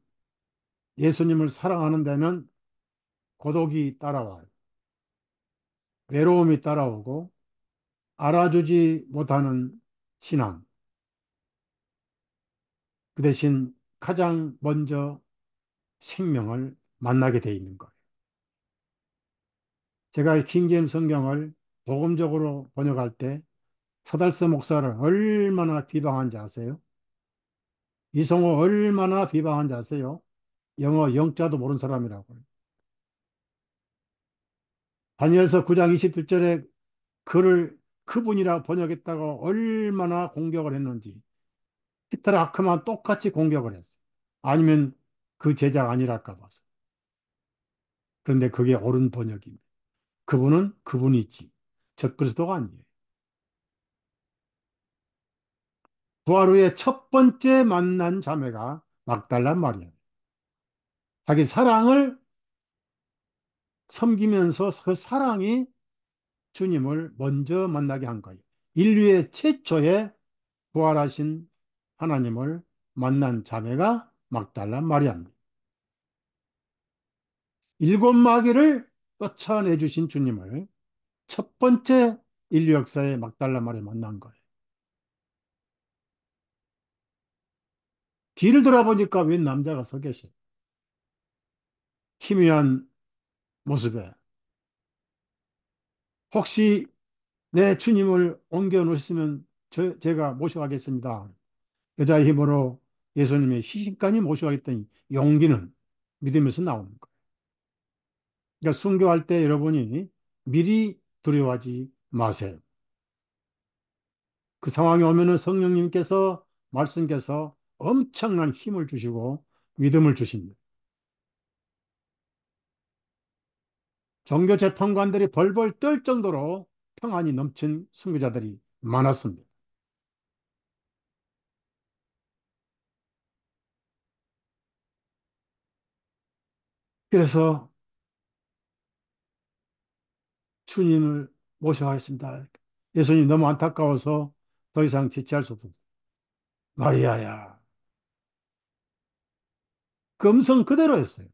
예수님을 사랑하는 데는 고독이 따라와요. 외로움이 따라오고 알아주지 못하는 신앙. 그 대신 가장 먼저 생명을 만나게 돼 있는 거예요. 제가 킹제임 성경을 복음적으로 번역할 때 서달서 목사를 얼마나 비방한지 아세요? 이성호 얼마나 비방한지 아세요? 영어 영자도 모르는 사람이라고. 다니엘서 9장 27절에 그를 그분이라 번역했다고 얼마나 공격을 했는지 피터 아크만 똑같이 공격을 했어요. 아니면 그 제자가 아니랄까 봐서. 그런데 그게 옳은 번역입니다. 그분은 그분이지. 적그리스도가 아니에요. 부활 후에 첫 번째 만난 자매가 막달란 말이에요. 자기 사랑을 섬기면서 그 사랑이 주님을 먼저 만나게 한 거예요. 인류의 최초의 부활하신 하나님을 만난 자매가 막달라 마리아입니다. 일곱 마귀를 쫓아내 주신 주님을 첫 번째 인류 역사에 막달라 마리아 만난 거예요. 뒤를 돌아보니까 웬 남자가 서 계셔요. 희미한 모습에 혹시 내 주님을 옮겨 놓으시면 제가 모셔가겠습니다. 여자의 힘으로 예수님의 시신까지 모셔가겠다니 용기는 믿으면서 나오는 거예요. 그러니까 순교할 때 여러분이 미리 두려워하지 마세요. 그 상황이 오면은 성령님께서 말씀께서 엄청난 힘을 주시고 믿음을 주십니다. 종교 재판관들이 벌벌 떨 정도로 평안이 넘친 순교자들이 많았습니다. 그래서 주님을 모셔가겠습니다. 예수님 너무 안타까워서 더 이상 지체할 수 없었어요. 마리아야. 그 음성 그대로였어요.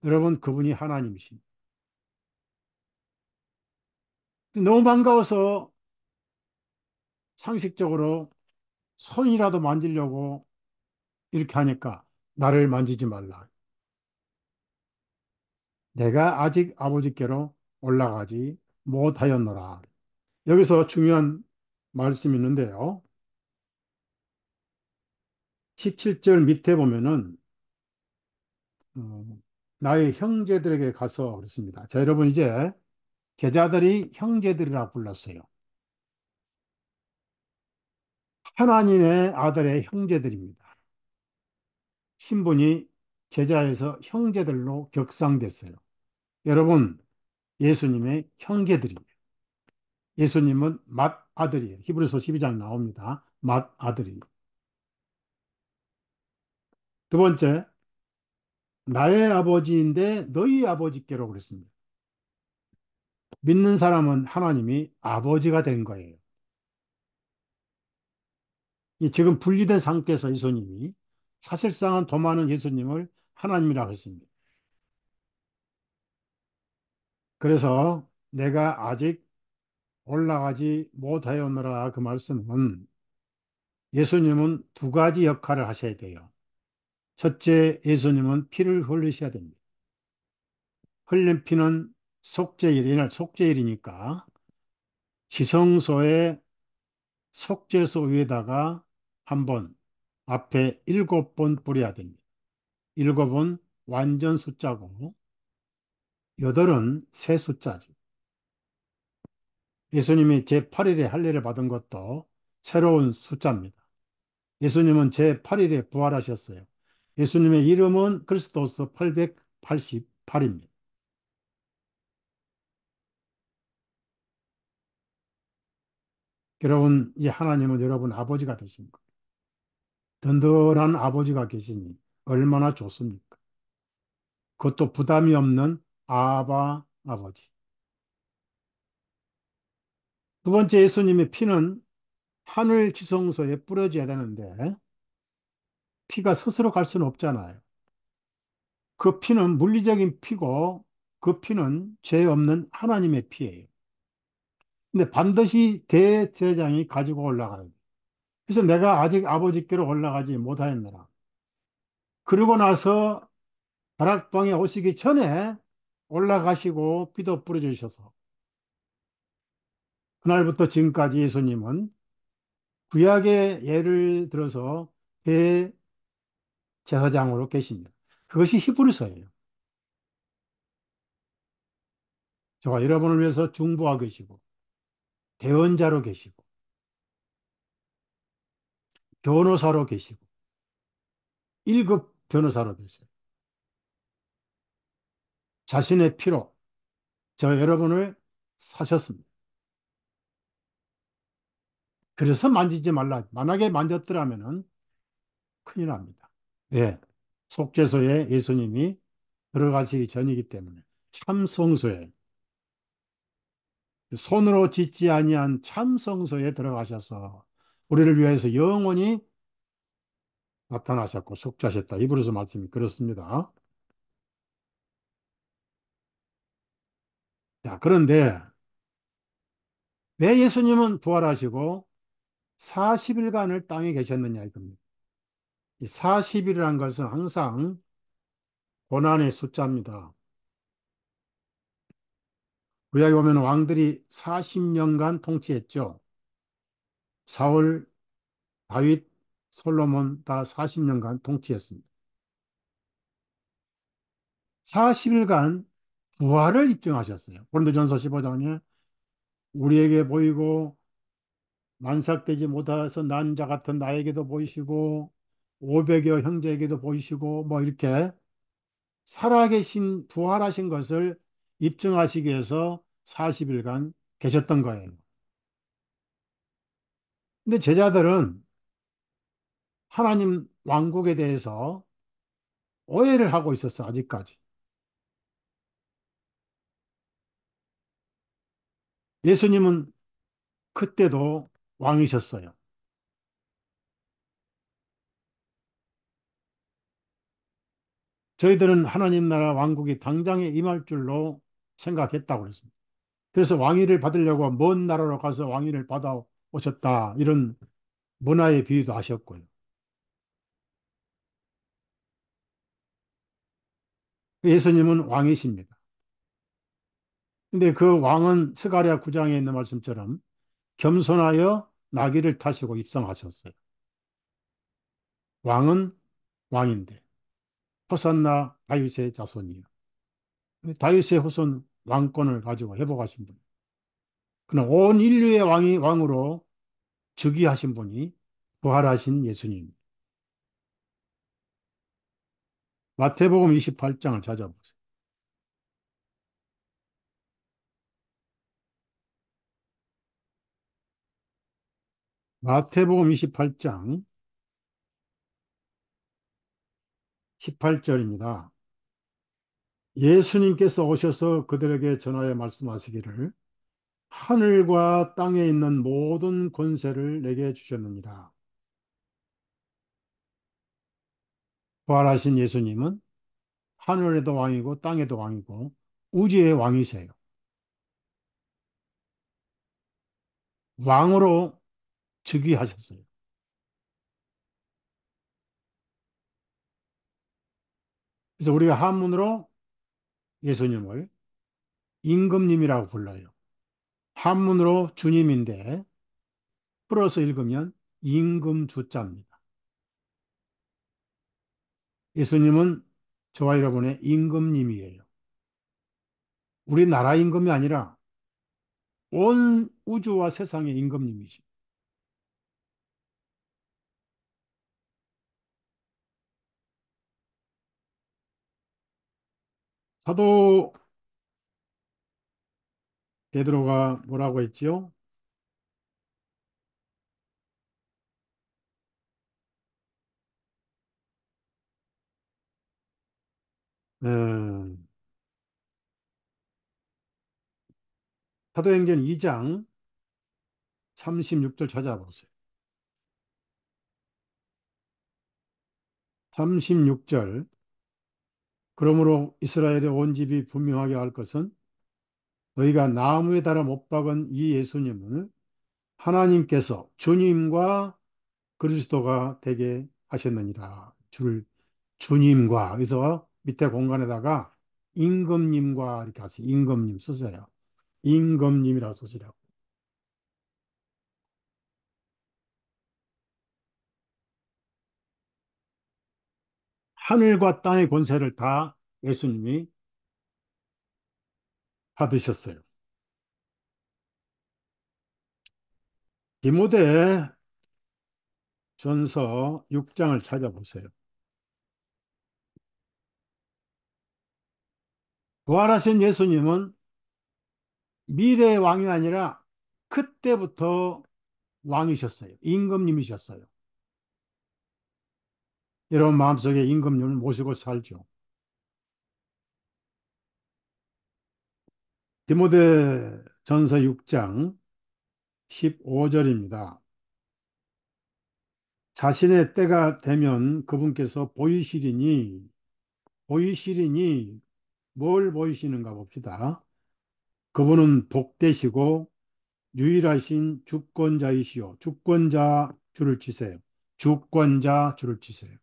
여러분, 그분이 하나님이십니다. 너무 반가워서 상식적으로 손이라도 만지려고 이렇게 하니까 나를 만지지 말라. 내가 아직 아버지께로 올라가지 못하였노라. 여기서 중요한 말씀이 있는데요. 17절 밑에 보면은 어, 나의 형제들에게 가서 그랬습니다. 자, 여러분 이제 제자들이 형제들이라 불렀어요. 하나님의 아들의 형제들입니다. 신분이 제자에서 형제들로 격상됐어요. 여러분, 예수님의 형제들이에요. 예수님은 맏 아들이에요. 히브리서 12장 나옵니다. 맏 아들이. 두 번째, 나의 아버지인데 너희 아버지께로 그랬습니다. 믿는 사람은 하나님이 아버지가 된 거예요. 이 지금 분리된 상태에서 예수님이 사실상은 도마는 예수님을 하나님이라고 했습니다. 그래서 내가 아직 올라가지 못하였노라 그 말씀은 예수님은 두 가지 역할을 하셔야 돼요. 첫째, 예수님은 피를 흘리셔야 됩니다. 흘린 피는 속죄일, 이날 속죄일이니까 지성소의 속죄소 위에다가 한 번, 앞에 7번 뿌려야 됩니다. 7은 완전 숫자고, 8은 세 숫자죠. 예수님이 제8일에 할례를 받은 것도 새로운 숫자입니다. 예수님은 제8일에 부활하셨어요. 예수님의 이름은 그리스도스 888입니다. 여러분, 이 하나님은 여러분 아버지가 되신 거예요. 든든한 아버지가 계시니 얼마나 좋습니까? 그것도 부담이 없는 아바 아버지. 두 번째, 예수님의 피는 하늘 지성소에 뿌려져야 되는데 피가 스스로 갈 수는 없잖아요. 그 피는 물리적인 피고 그 피는 죄 없는 하나님의 피예요. 근데 반드시 대제사장이 가지고 올라가야 돼. 그래서 내가 아직 아버지께로 올라가지 못하였느라. 그러고 나서 다락방에 오시기 전에 올라가시고 피도 뿌려주셔서 그날부터 지금까지 예수님은 구약의 예를 들어서 대제사장으로 계십니다. 그것이 히브리서예요. 저가 여러분을 위해서 중보하고 계시고 대언자로 계시고 변호사로 계시고 1급 변호사로 계세요. 자신의 피로 저 여러분을 사셨습니다. 그래서 만지지 말라. 만약에 만졌더라면은 큰일 납니다. 왜? 속죄소에 예수님이 들어가시기 전이기 때문에 참 성소에 손으로 짓지 아니한 참 성소에 들어가셔서 우리를 위해서 영원히 나타나셨고 속죄하셨다. 이브리서 말씀이 그렇습니다. 자, 그런데 왜 예수님은 부활하시고 40일간을 땅에 계셨느냐 이겁니다. 이 40일이라는 것은 항상 고난의 숫자입니다. 구약에 보면 왕들이 40년간 통치했죠. 사울, 다윗, 솔로몬 다 40년간 통치했습니다. 40일간 부활을 입증하셨어요. 고린도전서 15장에 우리에게 보이고 만삭되지 못해서 난 자 같은 나에게도 보이시고 500여 형제에게도 보이시고 뭐 이렇게 살아계신 부활하신 것을 입증하시기 위해서 40일간 계셨던 거예요. 근데 제자들은 하나님 왕국에 대해서 오해를 하고 있었어, 아직까지. 예수님은 그때도 왕이셨어요. 저희들은 하나님 나라 왕국이 당장에 임할 줄로 생각했다고 그랬습니다. 그래서 왕위를 받으려고 먼 나라로 가서 왕위를 받아 오셨다. 이런 문화의 비유도 하셨고요. 예수님은 왕이십니다. 근데 그 왕은 스가랴 9장에 있는 말씀처럼 겸손하여 나귀를 타시고 입성하셨어요. 왕은 왕인데 호산나 다윗의 자손이요. 다윗의 후손 왕권을 가지고 회복하신 분. 그러나 온 인류의 왕이 왕으로 즉위하신 분이 부활하신 예수님. 마태복음 28장을 찾아보세요. 마태복음 28장 18절입니다. 예수님께서 오셔서 그들에게 전하여 말씀하시기를 하늘과 땅에 있는 모든 권세를 내게 주셨느니라. 부활하신 예수님은 하늘에도 왕이고 땅에도 왕이고 우주의 왕이세요. 왕으로 즉위하셨어요. 그래서 우리가 한문으로 예수님을 임금님이라고 불러요. 한문으로 주님인데 풀어서 읽으면 임금주자입니다. 예수님은 저와 여러분의 임금님이에요. 우리나라 임금이 아니라 온 우주와 세상의 임금님이시. 사도 베드로가 뭐라고 했지요? 에, 사도행전 2장 36절 찾아보세요. 36절. 그러므로 이스라엘의 온 집이 분명하게 알 것은 너희가 나무에 달아 못 박은 이 예수님을 하나님께서 주님과 그리스도가 되게 하셨느니라. 주님과. 그래서 밑에 공간에다가 임금님과 이렇게 하세요. 임금님 쓰세요. 임금님이라고 쓰시라고. 하늘과 땅의 권세를 다 예수님이 받으셨어요. 디모데 전서 6장을 찾아보세요. 부활하신 예수님은 미래의 왕이 아니라 그때부터 왕이셨어요. 임금님이셨어요. 여러분 마음속에 임금님을 모시고 살죠. 디모데 전서 6장 15절입니다. 자신의 때가 되면 그분께서 보이시리니 뭘 보이시는가 봅시다. 그분은 복되시고 유일하신 주권자이시오. 주권자 줄을 치세요. 주권자 줄을 치세요.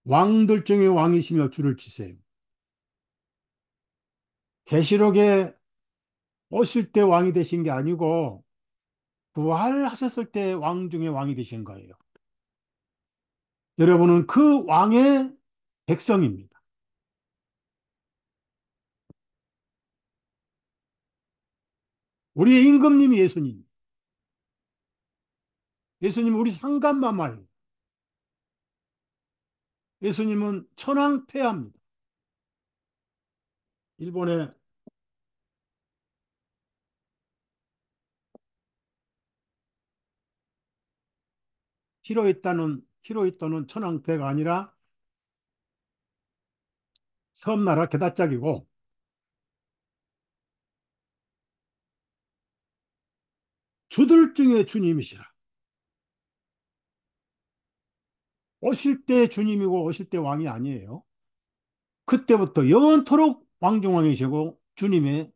왕들 중에 왕이시며 줄을 치세요. 계시록에 오실 때 왕이 되신 게 아니고 부활하셨을 때 왕 중에 왕이 되신 거예요. 여러분은 그 왕의 백성입니다. 우리의 임금님이 예수님. 예수님은 우리 상간마마예요. 예수님은 천황폐하입니다. 일본의 히로히토는 천황폐가 아니라 섬나라 게다짝이고 주들 중에 주님이시라. 오실 때 주님이고 오실 때 왕이 아니에요. 그때부터 영원토록 왕중왕이시고 주님의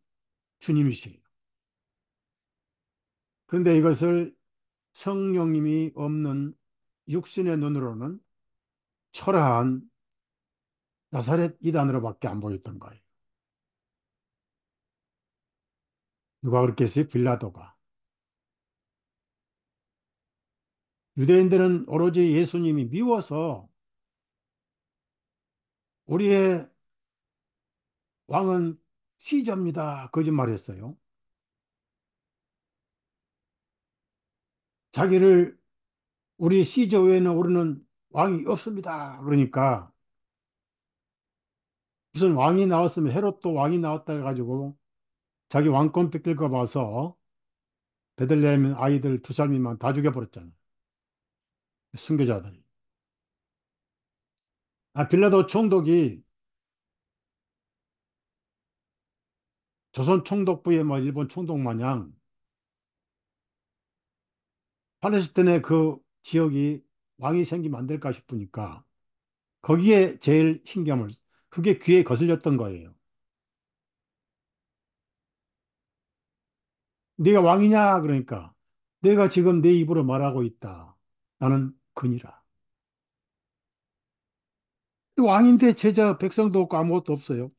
주님이시에요. 그런데 이것을 성령님이 없는 육신의 눈으로는 초라한 나사렛 이단으로밖에 안 보였던 거예요. 누가 그렇게 했어요? 빌라도가. 유대인들은 오로지 예수님이 미워서 우리의 왕은 시저입니다. 거짓말했어요. 자기를 우리 시저 외에는 우리는 왕이 없습니다. 그러니까 무슨 왕이 나왔으면 헤롯도 왕이 나왔다 해가지고 자기 왕권 뺏길까 봐서 베들레헴 아이들 두 살미만 다 죽여버렸잖아. 순교자들이. 빌라도 총독이 조선 총독부의 뭐 일본 총독 마냥 팔레스타인의 그 지역이 왕이 생기면 안 될까 싶으니까 거기에 제일 신경을, 그게 귀에 거슬렸던 거예요. 네가 왕이냐? 그러니까 내가 지금 내 입으로 말하고 있다. 나는 근이라. 왕인데 제자 백성도 없고 아무것도 없어요.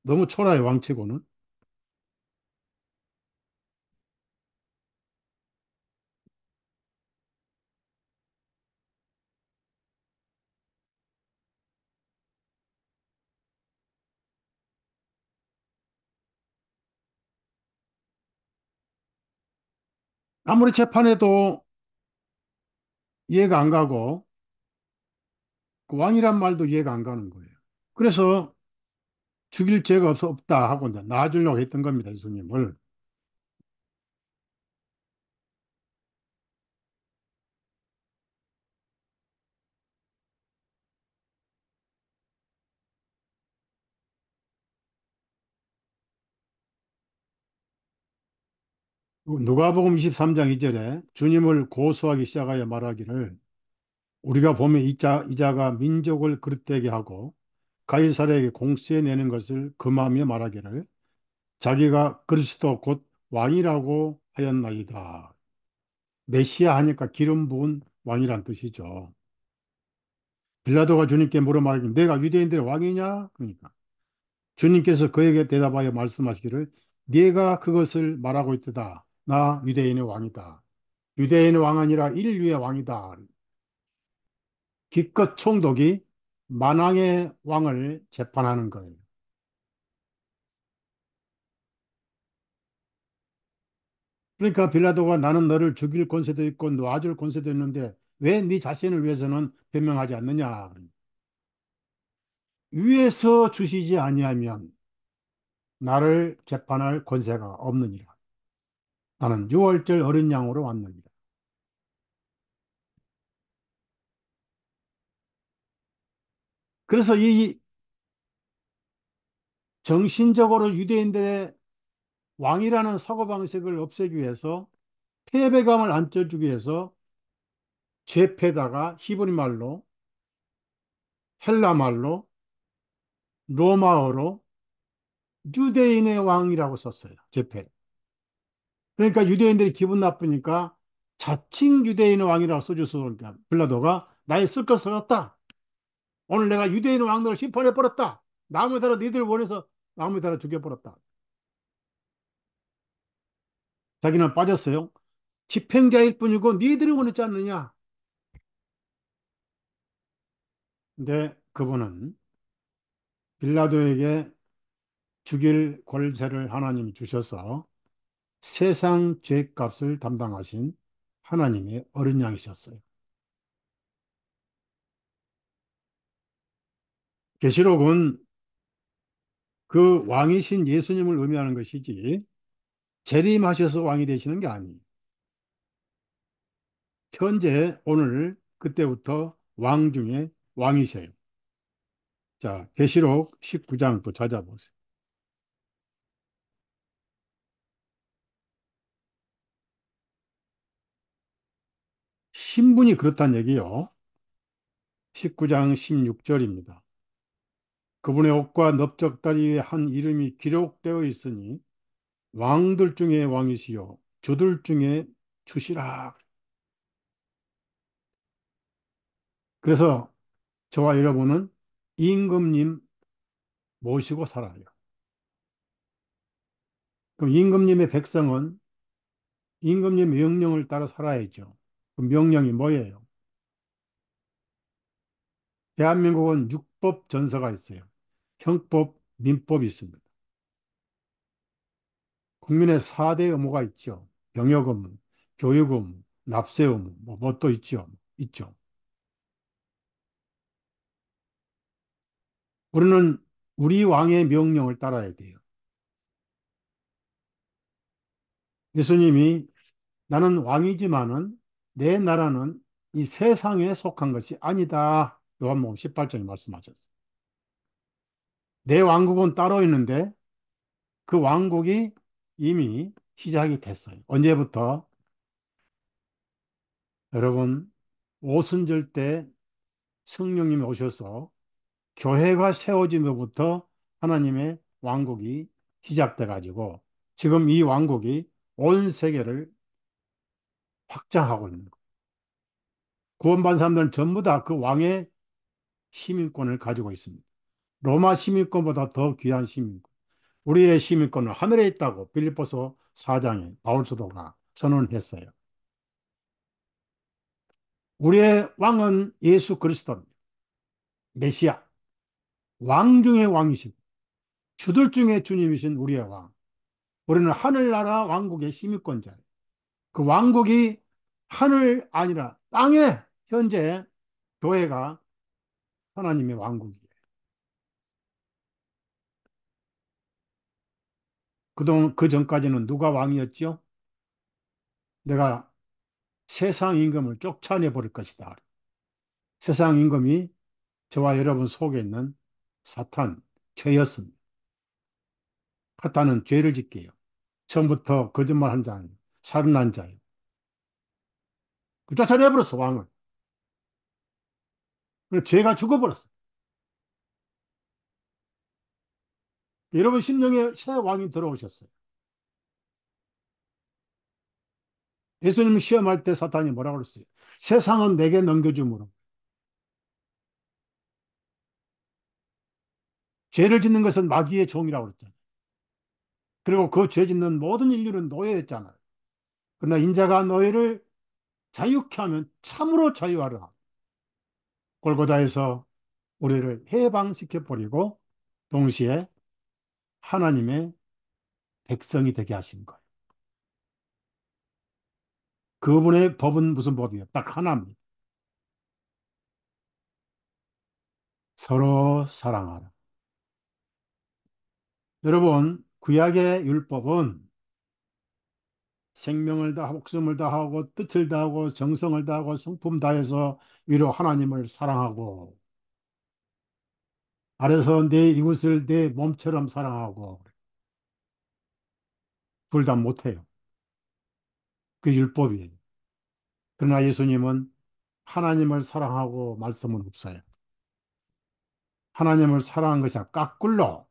너무 초라해 왕치고는. 아무리 재판해도 이해가 안 가고 그 왕이란 말도 이해가 안 가는 거예요. 그래서 죽일 죄가 없다 하고 이제 놔주려고 했던 겁니다, 예수님을. 누가복음 23장 2절에 주님을 고소하기 시작하여 말하기를 우리가 보면 이자가 민족을 그릇되게 하고 가이사랴에게 공수해 내는 것을 금하며 말하기를 자기가 그리스도 곧 왕이라고 하였나이다. 메시아 하니까 기름 부은 왕이란 뜻이죠. 빌라도가 주님께 물어 말하기를 내가 유대인들의 왕이냐? 그러니까 주님께서 그에게 대답하여 말씀하시기를 네가 그것을 말하고 있다. 나 유대인의 왕이다. 유대인의 왕 아니라 인류의 왕이다. 기껏 총독이 만왕의 왕을 재판하는 거예요. 그러니까 빌라도가 나는 너를 죽일 권세도 있고 놔줄 권세도 있는데 왜 네 자신을 위해서는 변명하지 않느냐. 위에서 주시지 아니하면 나를 재판할 권세가 없느니라. 나는 유월절 어린 양으로 왔느니라. 그래서 이 정신적으로 유대인들의 왕이라는 사고방식을 없애기 위해서 패배감을 안겨주기 위해서 죄패다가 히브리 말로 헬라 말로 로마어로 유대인의 왕이라고 썼어요. 죄패. 그러니까 유대인들이 기분 나쁘니까 자칭 유대인의 왕이라고 써줘서 그러니까 빌라도가 나의 쓸 것을 얻었다. 오늘 내가 유대인의 왕들을 심판해 버렸다. 나무에 달아 니들 원해서 나무에 달아 죽여버렸다. 자기는 빠졌어요. 집행자일 뿐이고 니들이 원했지 않느냐. 근데 그분은 빌라도에게 죽일 권세를 하나님이 주셔서 세상 죄값을 담당하신 하나님의 어린 양이셨어요. 계시록은 그 왕이신 예수님을 의미하는 것이지 재림하셔서 왕이 되시는 게 아니에요. 현재 오늘 그때부터 왕 중에 왕이세요. 자, 계시록 19장 또 찾아보세요. 신분이 그렇다는 얘기요. 19장 16절입니다. 그분의 옷과 넓적다리 위에 한 이름이 기록되어 있으니 왕들 중에 왕이시요 주들 중에 주시라. 그래서 저와 여러분은 임금님 모시고 살아요. 그럼 임금님의 백성은 임금님의 명령을 따라 살아야죠. 그 명령이 뭐예요? 대한민국은 육법 전서가 있어요. 형법, 민법이 있습니다. 국민의 4대 의무가 있죠. 병역 의무, 교육 의무, 납세움, 뭐 또 있죠. 있죠. 우리는 우리 왕의 명령을 따라야 돼요. 예수님이 나는 왕이지만은 내 나라는 이 세상에 속한 것이 아니다. 요한복음 18장에 말씀하셨어요. 내 왕국은 따로 있는데 그 왕국이 이미 시작이 됐어요. 언제부터? 여러분, 오순절 때 성령님이 오셔서 교회가 세워지면부터 하나님의 왕국이 시작돼 가지고 지금 이 왕국이 온 세계를 확장하고 있는 거예요. 구원받은 사람들은 전부 다 그 왕의 시민권을 가지고 있습니다. 로마 시민권보다 더 귀한 시민권. 우리의 시민권은 하늘에 있다고 빌립보서 4장에 바울 사도가 선언했어요. 우리의 왕은 예수 그리스도입니다. 메시아, 왕 중의 왕이시고 주들 중에 주님이신 우리의 왕. 우리는 하늘나라 왕국의 시민권자예요. 그 왕국이 하늘 아니라 땅에 현재 교회가 하나님의 왕국이에요. 그동안 그 전까지는 누가 왕이었죠? 내가 세상 임금을 쫓아내 버릴 것이다. 세상 임금이 저와 여러분 속에 있는 사탄, 죄였습니다. 사탄은 죄를 짓게요. 처음부터 거짓말한 자예요. 살인한 자예요. 그 쫓아내버렸어, 왕을. 그래서 죄가 죽어버렸어. 여러분 심령에 새 왕이 들어오셨어요. 예수님 시험할 때 사탄이 뭐라고 그랬어요? 세상은 내게 넘겨주므로 죄를 짓는 것은 마귀의 종이라고 그랬잖아요. 그리고 그 죄 짓는 모든 인류는 노예였잖아요. 그러나 인자가 너희를 자유케 하면 참으로 자유하라. 골고다에서 우리를 해방시켜 버리고 동시에 하나님의 백성이 되게 하신 거예요. 그분의 법은 무슨 법이에요? 딱 하나입니다. 서로 사랑하라. 여러분, 구약의 율법은 생명을 다하고 목숨을 다하고 뜻을 다하고 정성을 다하고 성품 다해서 위로 하나님을 사랑하고 아래서 내 이웃을 내 몸처럼 사랑하고 둘 다 못해요. 그 율법이에요. 그러나 예수님은 하나님을 사랑하고 말씀은 없어요. 하나님을 사랑한 것이 거꾸로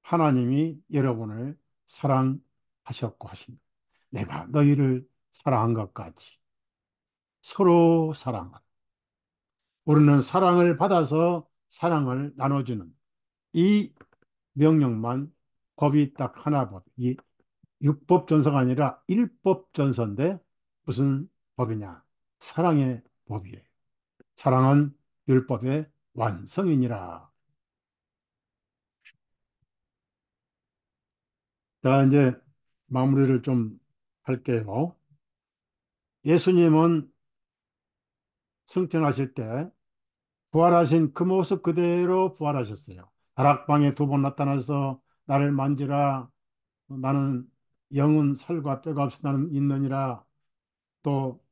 하나님이 여러분을 사랑하셨고 하십니다. 내가 너희를 사랑한 것 같이 서로 사랑하라. 우리는 사랑을 받아서 사랑을 나눠주는 이 명령만 법이 딱 하나 법. 이 율법전서가 아니라 일법전서인데 무슨 법이냐? 사랑의 법이에요. 사랑은 율법의 완성이니라. 자, 이제 마무리를 좀 할게요. 예수님은 승천하실 때 부활하신 그 모습 그대로 부활하셨어요. 다락방에 두 번 나타나서 나를 만지라 나는 영은 살과 뼈가 없이 나는 있느니라. 또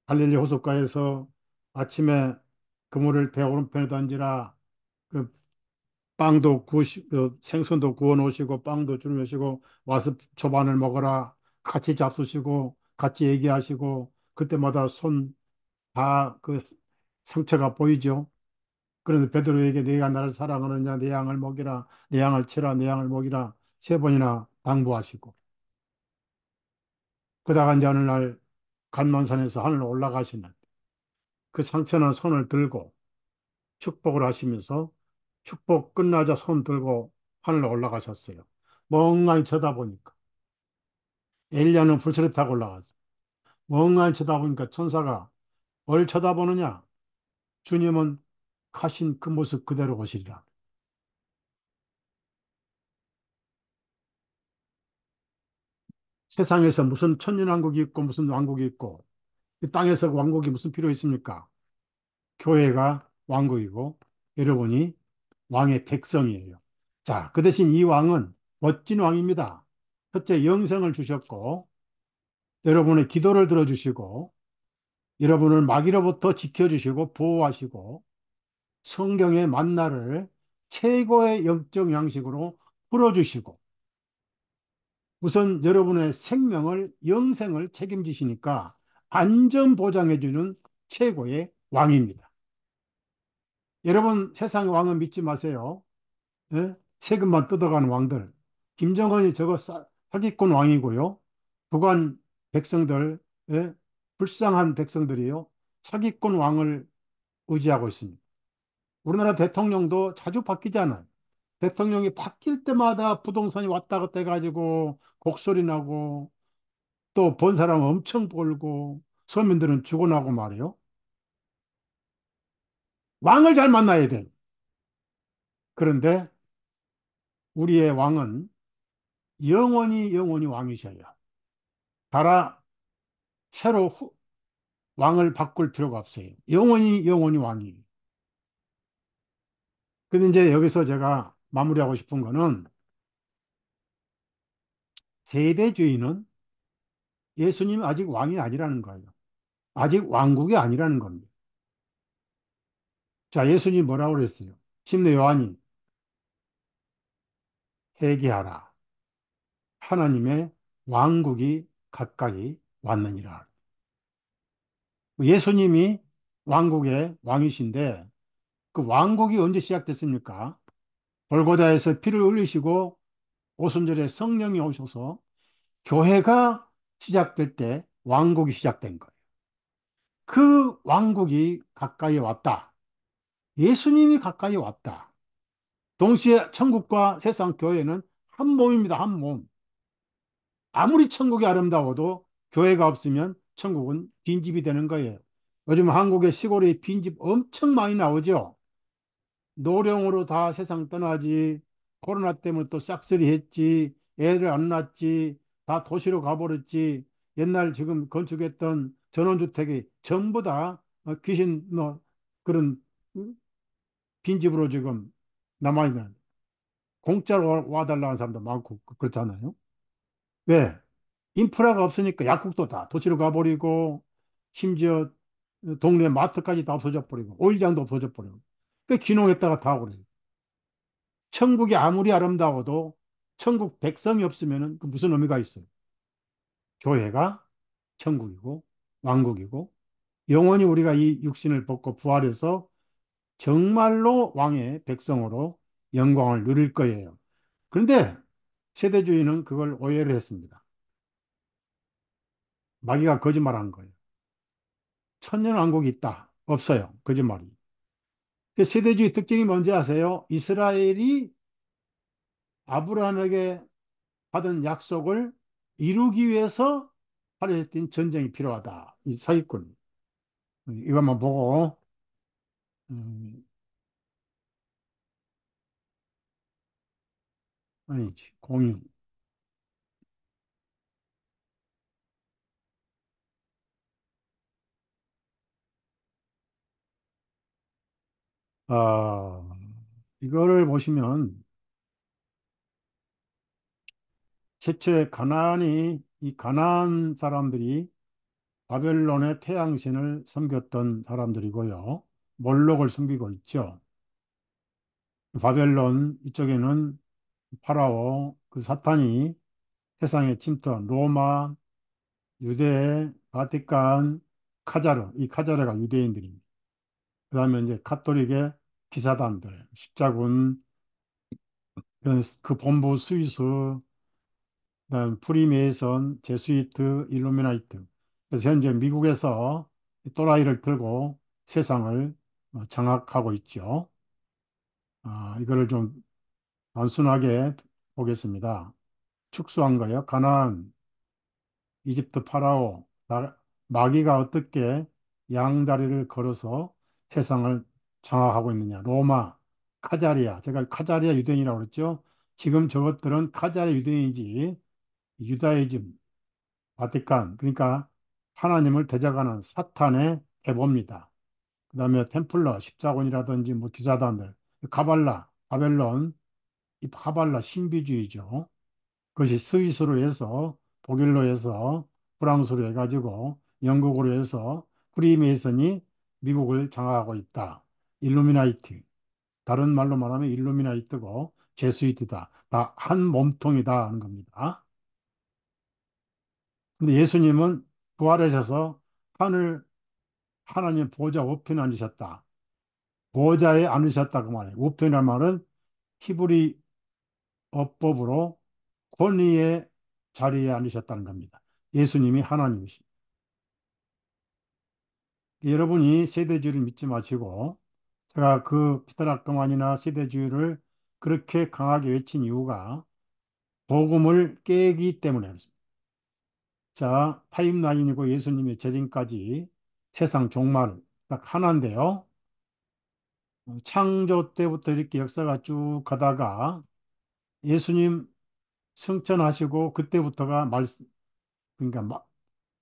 갈릴리 호숫가에서 아침에 그물을 배 오른편에 던지라. 그 빵도 그 생선도 구워 놓으시고 빵도 주무시고 와서 초반을 먹어라. 같이 잡수시고 같이 얘기하시고 그때마다 손 다 그 상처가 보이죠. 그런데 베드로에게 네가 나를 사랑하느냐 내 양을 먹이라 내 양을 치라 내 양을 먹이라 세 번이나 당부하시고 그러다가 이제 어느 날 간만산에서 하늘로 올라가시는 그 상처난 손을 들고 축복을 하시면서 축복 끝나자 손 들고 하늘로 올라가셨어요. 멍하니 쳐다보니까 엘리야는 불처럼 타고 올라갔어요. 멍하니 쳐다보니까 천사가 뭘 쳐다보느냐? 주님은 가신 그 모습 그대로 오시리라. 세상에서 무슨 천년왕국이 있고 무슨 왕국이 있고 이 땅에서 왕국이 무슨 필요 있습니까? 교회가 왕국이고 여러분이 왕의 백성이에요. 자, 그 대신 이 왕은 멋진 왕입니다. 첫째, 영생을 주셨고 여러분의 기도를 들어주시고 여러분을 마귀로부터 지켜주시고 보호하시고 성경의 만나를 최고의 영적 양식으로 풀어주시고 우선 여러분의 생명을 영생을 책임지시니까 안전 보장해주는 최고의 왕입니다. 여러분 세상 왕은 믿지 마세요. 예? 세금만 뜯어가는 왕들. 김정은이 저거 사기꾼 왕이고요. 북한 백성들, 예? 불쌍한 백성들이요. 사기꾼 왕을 의지하고 있습니다. 우리나라 대통령도 자주 바뀌잖아요. 대통령이 바뀔 때마다 부동산이 왔다 갔다 해가지고 곡소리 나고 또 본 사람 엄청 벌고 서민들은 죽어나고 말이에요. 왕을 잘 만나야 돼. 그런데 우리의 왕은 영원히 영원히 왕이셔요. 따라 새로 왕을 바꿀 필요가 없어요. 영원히 영원히 왕이. 근데 이제 여기서 제가 마무리하고 싶은 거는 세대주의는 예수님이 아직 왕이 아니라는 거예요. 아직 왕국이 아니라는 겁니다. 자, 예수님이 뭐라고 그랬어요? 침례 요한이 회개하라. 하나님의 왕국이 가까이 왔느니라. 예수님이 왕국의 왕이신데 그 왕국이 언제 시작됐습니까? 골고다에서 피를 흘리시고 오순절에 성령이 오셔서 교회가 시작될 때 왕국이 시작된 거예요. 그 왕국이 가까이 왔다. 예수님이 가까이 왔다. 동시에 천국과 세상 교회는 한 몸입니다. 한 몸. 아무리 천국이 아름다워도 교회가 없으면 천국은 빈집이 되는 거예요. 요즘 한국의 시골에 빈집 엄청 많이 나오죠. 노령으로 다 세상 떠나지. 코로나 때문에 또 싹쓸이 했지. 애들 안 낳지. 다 도시로 가버렸지. 옛날 지금 건축했던 전원주택이 전부 다 귀신 그런 빈집으로 지금 남아있는 공짜로 와달라는 사람도 많고 그렇잖아요. 왜? 인프라가 없으니까 약국도 다 도시로 가버리고 심지어 동네 마트까지 다 없어져 버리고 오일장도 없어져 버리고 그 귀농했다가 다 오래. 천국이 아무리 아름다워도 천국 백성이 없으면 그 무슨 의미가 있어요? 교회가 천국이고 왕국이고 영원히 우리가 이 육신을 벗고 부활해서 정말로 왕의 백성으로 영광을 누릴 거예요. 그런데 세대주의는 그걸 오해를 했습니다. 마귀가 거짓말한 거예요. 천년왕국이 있다. 없어요. 거짓말이. 그 세대주의 특징이 뭔지 아세요? 이스라엘이 아브라함에게 받은 약속을 이루기 위해서 팔레스타인 전쟁이 필요하다. 이 사기꾼. 이것만 보고, 음, 아니지, 공유. 아, 이거를 보시면, 최초의 이 가나안 사람들이 바벨론의 태양신을 섬겼던 사람들이고요. 몰록을 섬기고 있죠. 바벨론 이쪽에는 파라오, 그 사탄이 세상에 침투한 로마, 유대, 바티칸, 카자르, 이 카자르가 유대인들입니다. 그 다음에 이제 카톨릭의 기사단들, 십자군, 그 본부 스위스, 그다음 프리메이선, 제수이트, 일루미나이트. 그래서 현재 미국에서 이 또라이를 들고 세상을 장악하고 있죠. 이거를 좀 단순하게 보겠습니다. 축소한 거예요. 가나안, 이집트 파라오, 마귀가 어떻게 양다리를 걸어서 세상을 장악하고 있느냐. 로마, 카자리아. 제가 카자리아 유대인이라고 그랬죠. 지금 저것들은 카자리아 유대인이지. 유다이즘, 바티칸. 그러니까 하나님을 대적하는 사탄의 해봅니다. 그 다음에 템플러, 십자군이라든지 뭐 기사단들, 가발라, 바벨론, 이 하발라 신비주의죠. 그것이 스위스로 해서 독일로 해서 프랑스로 해가지고 영국으로 해서 프리메이슨이 미국을 장악하고 있다. 일루미나이트. 다른 말로 말하면 일루미나이트고 제수이트다. 다 한 몸통이다 하는 겁니다. 근데 예수님은 부활하셔서 하늘 하나님 보좌 우편에 앉으셨다. 보좌에 앉으셨다 그 말이에요. 우편이라는 말은 히브리 어법으로 권위의 자리에 앉으셨다는 겁니다. 예수님이 하나님이십니다. 여러분이 세대주의를 믿지 마시고 제가 그 피타락금환이나 세대주의를 그렇게 강하게 외친 이유가 복음을 깨기 때문에 그렇습니다. 자, 타임라인이고 예수님의 재림까지 세상 종말 딱 하나인데요. 창조 때부터 이렇게 역사가 쭉 가다가 예수님 승천하시고 그때부터가 그러니까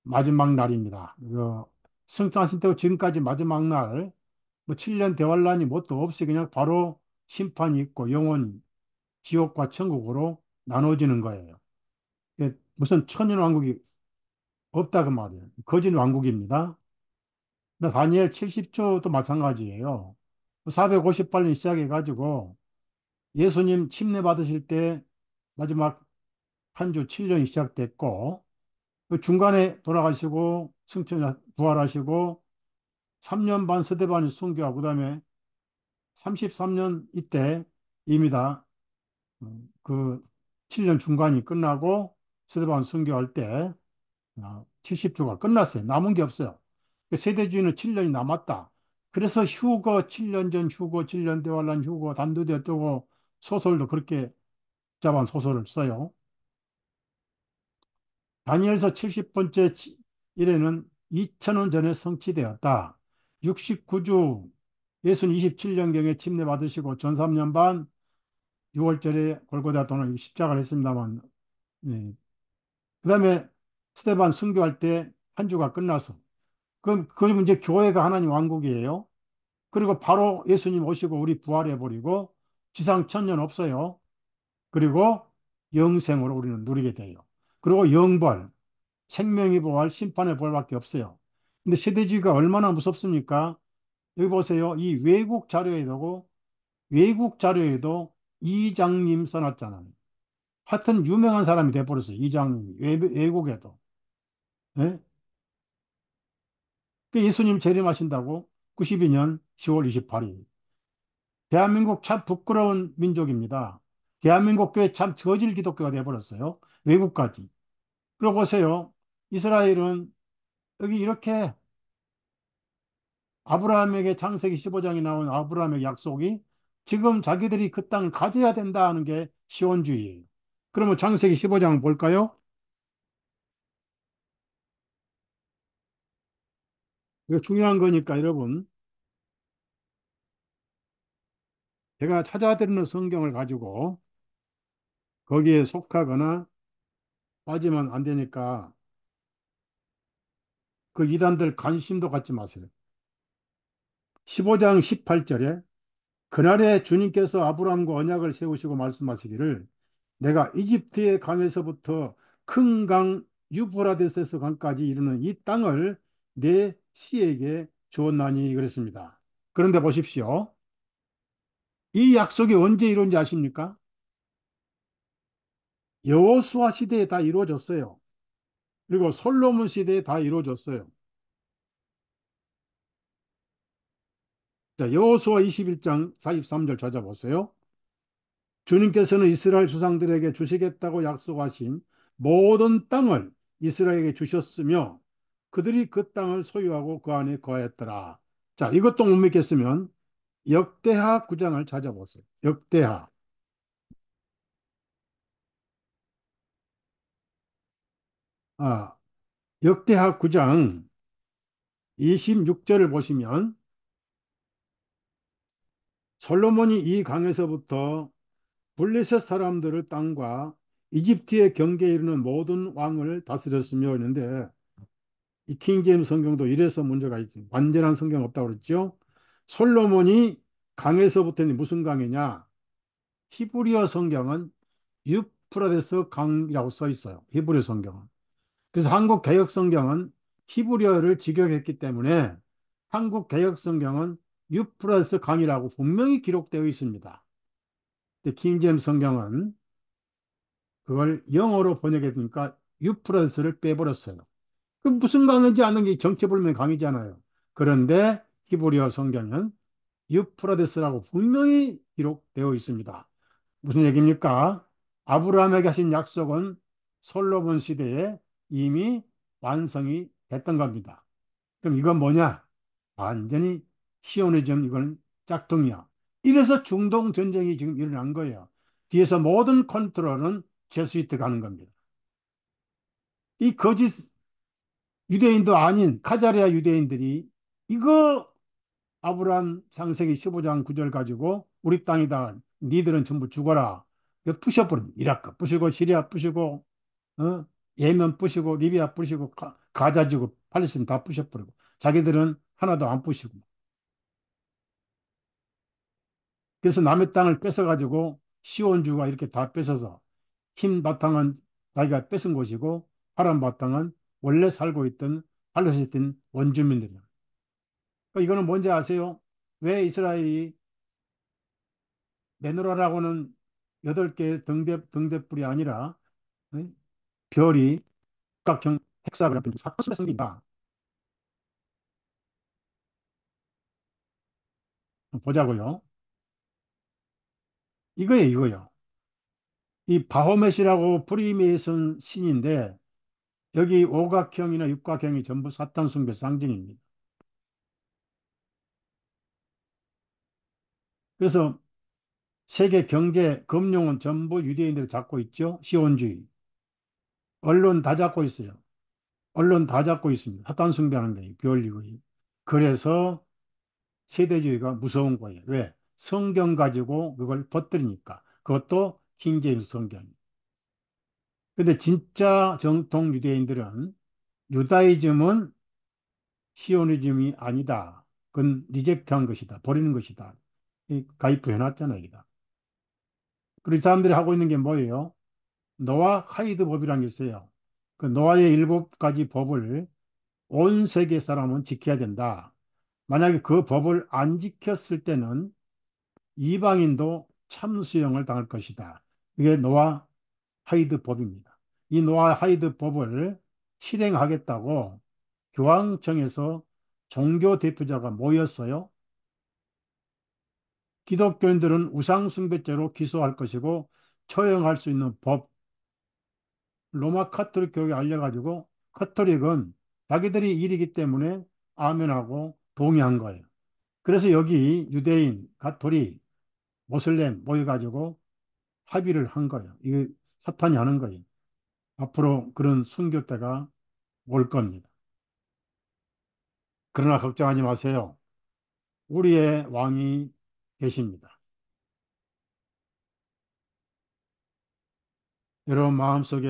마지막 날입니다. 승천하신 때부터 지금까지 마지막 날, 뭐 7년 대환란이 뭣도 없이 그냥 바로 심판이 있고 영원 지옥과 천국으로 나눠지는 거예요. 무슨 천년왕국이 없다 그 말이에요. 거짓 왕국입니다. 다니엘 70조도 마찬가지예요. 458년 시작해가지고 예수님 침례 받으실 때 마지막 한 주 7년이 시작됐고 그 중간에 돌아가시고 승천 부활하시고 3년 반 서대반이 순교하고 그다음에 33년 이때 이미 다그 7년 중간이 끝나고 서대반 순교할 때 70주가 끝났어요. 남은 게 없어요. 그 세대주의는 7년이 남았다. 그래서 휴거 7년 전 휴거 7년 대환란 휴거 단두대 어쩌고 소설도 그렇게 복잡한 소설을 써요. 다니엘서 70번째 일에는 2000년 전에 성취되었다. 69주 예수님 27년경에 침례 받으시고 전 3년 반 6월절에 골고다 도는 십자가를 했습니다만 예. 그다음에 스테반 순교할 때 한 주가 끝나서 그럼 이제 교회가 하나님 왕국이에요. 그리고 바로 예수님 오시고 우리 부활해 버리고 지상 천년 없어요. 그리고 영생으로 우리는 누리게 돼요. 그리고 영벌, 생명의 부활, 심판의 부활밖에 없어요. 근데 세대주의가 얼마나 무섭습니까? 여기 보세요. 이 외국 자료에도 이장님 써놨잖아요. 하여튼 유명한 사람이 돼버렸어요. 이장님이 외국에도. 예? 그 예수님 재림하신다고 92년 10월 28일. 대한민국 참 부끄러운 민족입니다. 대한민국 교회 참 저질 기독교가 돼버렸어요. 외국까지. 그러고 보세요. 이스라엘은 여기 이렇게 아브라함에게 창세기 15장에 나온 아브라함의 약속이 지금 자기들이 그 땅을 가져야 된다 하는 게 시온주의예요. 그러면 창세기 15장 볼까요? 이거 중요한 거니까 여러분 제가 찾아드리는 성경을 가지고 거기에 속하거나 빠지면 안 되니까 그 이단들 관심도 갖지 마세요. 15장 18절에 그날에 주님께서 아브라함과 언약을 세우시고 말씀하시기를 내가 이집트의 강에서부터 큰 강 유브라데스 강까지 이르는 이 땅을 내 씨에게 주었나니 그랬습니다. 그런데 보십시오. 이 약속이 언제 이루어진지 아십니까? 여호수아 시대에 다 이루어졌어요. 그리고 솔로몬 시대에 다 이루어졌어요. 자, 여호수아 21장 43절 찾아보세요. 주님께서는 이스라엘 조상들에게 주시겠다고 약속하신 모든 땅을 이스라엘에게 주셨으며 그들이 그 땅을 소유하고 그 안에 거하였더라. 자, 이것도 못 믿겠으면 역대하 9장을 찾아보세요. 역대하. 아, 역대하 9장 26절을 보시면 솔로몬이 이 강에서부터 블레셋 사람들의 땅과 이집트의 경계에 이르는 모든 왕을 다스렸으며 있는데 이 킹제임스 성경도 이래서 문제가 있죠. 완전한 성경 없다고 그랬죠. 솔로몬이 강에서부터 무슨 강이냐? 히브리어 성경은 유프라데스 강이라고 써 있어요. 히브리어 성경은. 그래서 한국 개혁 성경은 히브리어를 직역했기 때문에 한국 개혁 성경은 유프라데스 강이라고 분명히 기록되어 있습니다. 근데 킹제임스 성경은 그걸 영어로 번역했으니까 유프라데스를 빼버렸어요. 그 무슨 강인지 아는 게 정체불명 강이잖아요. 그런데 히브리어 성경은 유프라데스라고 분명히 기록되어 있습니다. 무슨 얘기입니까? 아브라함에게 하신 약속은 솔로몬 시대에 이미 완성이 됐던 겁니다. 그럼 이건 뭐냐? 완전히 시오니즘, 이건 짝퉁이야. 이래서 중동 전쟁이 지금 일어난 거예요. 뒤에서 모든 컨트롤은 제스위트가 하는 겁니다. 이 거짓 유대인도 아닌 카자리아 유대인들이 이거 아브라함 창세기 15장 9절 가지고 우리 땅이다. 니들은 전부 죽어라. 이거 부셔버린 이라크 부시고 시리아 부시고 어? 예멘 부시고 리비아 부시고 가자 지구 팔레스타인 다 부셔버리고 자기들은 하나도 안 부시고 그래서 남의 땅을 뺏어가지고 시온주가 이렇게 다 뺏어서 흰 바탕은 자기가 뺏은 곳이고 파란 바탕은 원래 살고 있던 팔레스타인 원주민들이야. 이거는 뭔지 아세요? 왜 이스라엘이 메노라라고는 8개 등대뿔이 아니라 어? 별이 각형 헥사그램 사건수에 생긴다. 보자고요. 이거예요, 이거요. 이 바호мет이라고 프리메이슨 신인데 여기 오각형이나 육각형이 전부 사탄 숭배 상징입니다. 그래서 세계 경제, 금융은 전부 유대인들이 잡고 있죠. 시온주의. 언론 다 잡고 있어요. 언론 다 잡고 있습니다. 사탄 숭배하는 거예요. 비올리고. 그래서 세대주의가 무서운 거예요. 왜? 성경 가지고 그걸 퍼뜨리니까. 그것도 킹제임스 성경. 근데 진짜 정통 유대인들은 유다이즘은 시오니즘이 아니다. 그건 리젝트한 것이다. 버리는 것이다. 가입부 해놨잖아, 여기다. 그리고 이 사람들이 하고 있는 게 뭐예요? 노아 하이드 법이라는 게 있어요. 그 노아의 7가지 법을 온 세계 사람은 지켜야 된다. 만약에 그 법을 안 지켰을 때는 이방인도 참수형을 당할 것이다. 이게 노아 하이드 법입니다. 이 노아 하이드 법을 실행하겠다고 교황청에서 종교 대표자가 모였어요. 기독교인들은 우상숭배죄로 기소할 것이고 처형할 수 있는 법, 로마 카톨릭 교육에 알려가지고 카톨릭은 자기들이 일이기 때문에 아멘하고 동의한 거예요. 그래서 여기 유대인, 가톨릭, 모슬렘 모여가지고 합의를 한 거예요. 이게 사탄이 하는 거예요. 앞으로 그런 순교 때가 올 겁니다. 그러나 걱정하지 마세요. 우리의 왕이 계십니다. 여러분 마음속에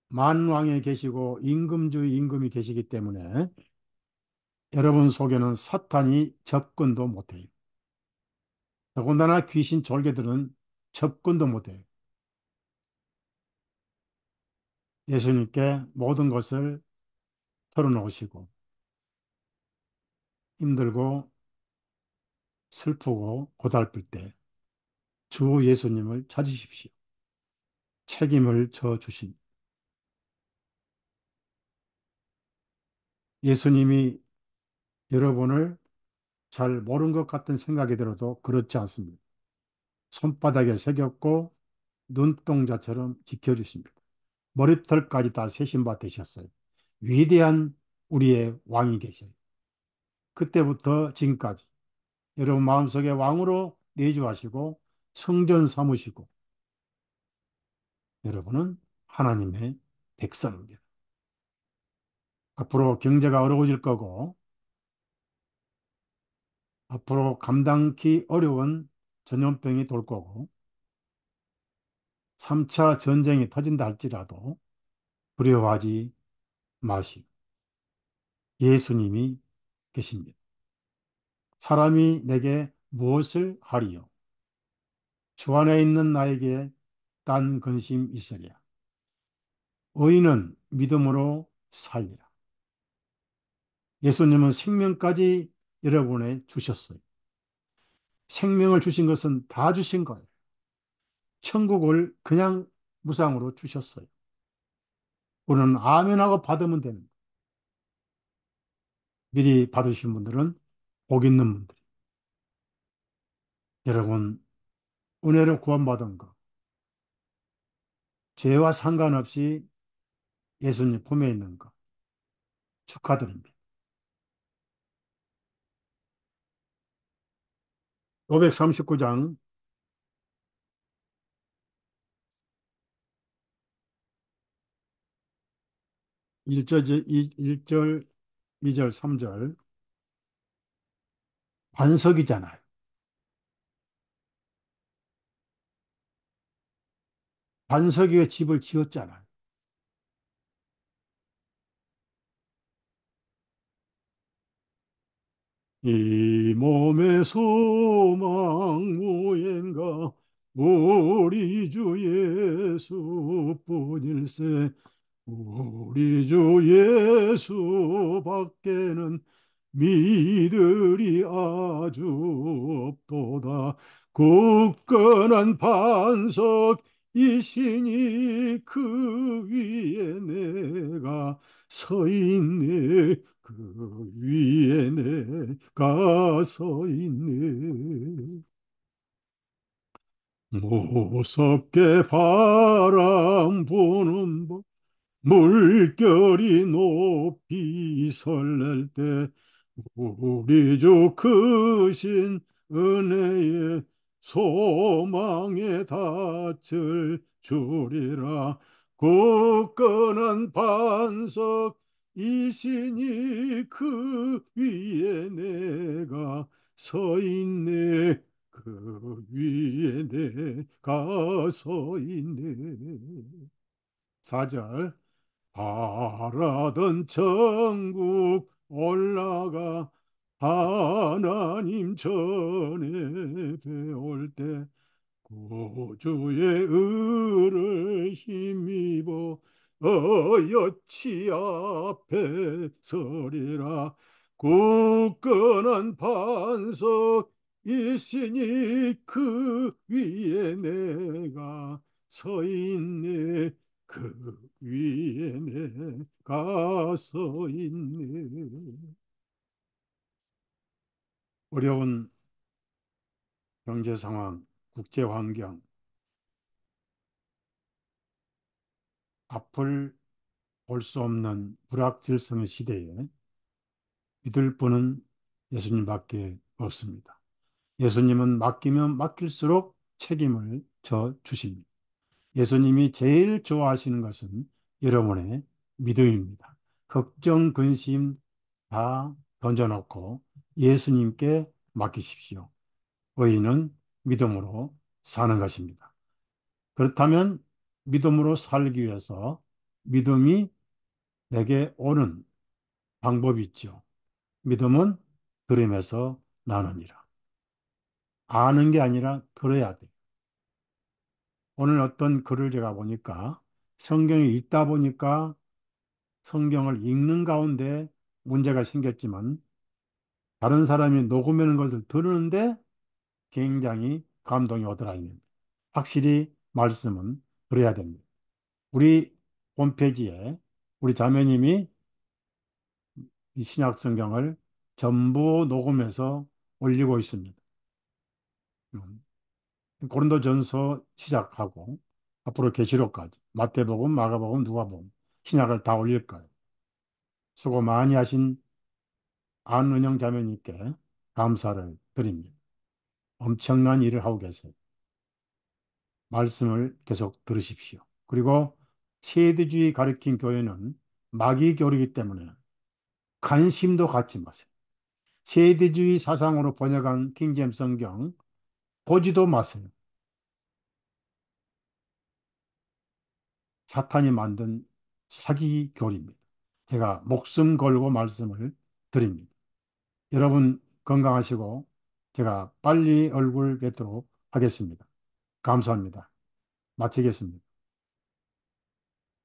만왕에 계시고 임금주의 임금이 계시기 때문에 여러분 속에는 사탄이 접근도 못해요. 더군다나 귀신 졸개들은 접근도 못해요. 예수님께 모든 것을 털어놓으시고 힘들고 슬프고 고달플 때 주 예수님을 찾으십시오. 책임을 져 주신 예수님이 여러분을 잘 모른 것 같은 생각이 들어도 그렇지 않습니다. 손바닥에 새겼고 눈동자처럼 지켜주십니다. 머리털까지 다 세신 바 되셨어요. 위대한 우리의 왕이 계셔요. 그때부터 지금까지 여러분 마음속에 왕으로 내주하시고 성전 삼으시고 여러분은 하나님의 백성입니다. 앞으로 경제가 어려워질 거고 앞으로 감당기 어려운 전염병이 돌 거고 3차 전쟁이 터진다 할지라도 두려워하지 마시고 예수님이 계십니다. 사람이 내게 무엇을 하리요? 주 안에 있는 나에게 딴 근심 있으랴. 의인은 믿음으로 살리라. 예수님은 생명까지 여러분에 주셨어요. 생명을 주신 것은 다 주신 거예요. 천국을 그냥 무상으로 주셨어요. 우리는 아멘하고 받으면 됩니다. 미리 받으신 분들은 복 있는 분들. 여러분, 은혜로 구원받은 것, 죄와 상관없이 예수님 품에 있는 것 축하드립니다. 539장 1절, 1절, 2절, 3절 반석이잖아요. 반석 위에 집을 지었잖아요. 이 몸의 소망 무언가 우리 주 예수뿐일세. 우리 주 예수 밖에는 믿으리 아주 없도다. 굳건한 반석이시니 그 위에 내가 서 있네. 그 위에 내가 서 있네. 무섭게 바람 부는 법 물결이 높이 설렐 때 우리 주 크신 은혜에 소망에 닿을 줄이라. 굳건한 반석이시니 그 위에 내가 서 있네. 그 위에 내가 서 있네. 4절 바라던 천국 올라가 하나님 전에 배울 때 구주의 의를 힘입어 여치 앞에 서리라. 굳건한 반석 있으니 그 위에 내가 서 있네. 그 위에 내가 서 있네. 어려운 경제 상황, 국제 환경, 앞을 볼 수 없는 불확실성의 시대에 믿을 분은 예수님밖에 없습니다. 예수님은 맡기면 맡길수록 책임을 져 주십니다. 예수님이 제일 좋아하시는 것은 여러분의 믿음입니다. 걱정, 근심 다 던져놓고 예수님께 맡기십시오. 의인은 믿음으로 사는 것입니다. 그렇다면 믿음으로 살기 위해서 믿음이 내게 오는 방법이 있죠. 믿음은 들음에서 나느니라. 아는 게 아니라 들어야 돼. 오늘 어떤 글을 제가 보니까 성경을 읽다 보니까 성경을 읽는 가운데 문제가 생겼지만 다른 사람이 녹음하는 것을 들으는데 굉장히 감동이 오더라고요. 확실히 말씀은 그래야 됩니다. 우리 홈페이지에 우리 자매님이 이 신약 성경을 전부 녹음해서 올리고 있습니다. 음, 고린도전서 시작하고 앞으로 계시록까지 마태복음, 마가복음, 누가복음 신약을 다 올릴 거예요. 수고 많이 하신 안은영 자매님께 감사를 드립니다. 엄청난 일을 하고 계세요. 말씀을 계속 들으십시오. 그리고 세대주의 가르친 교회는 마귀 교리이기 때문에 관심도 갖지 마세요. 세대주의 사상으로 번역한 킹제임스 성경 보지도 마세요. 사탄이 만든 사기 교리입니다. 제가 목숨 걸고 말씀을 드립니다. 여러분 건강하시고 제가 빨리 얼굴 뵙도록 하겠습니다. 감사합니다. 마치겠습니다.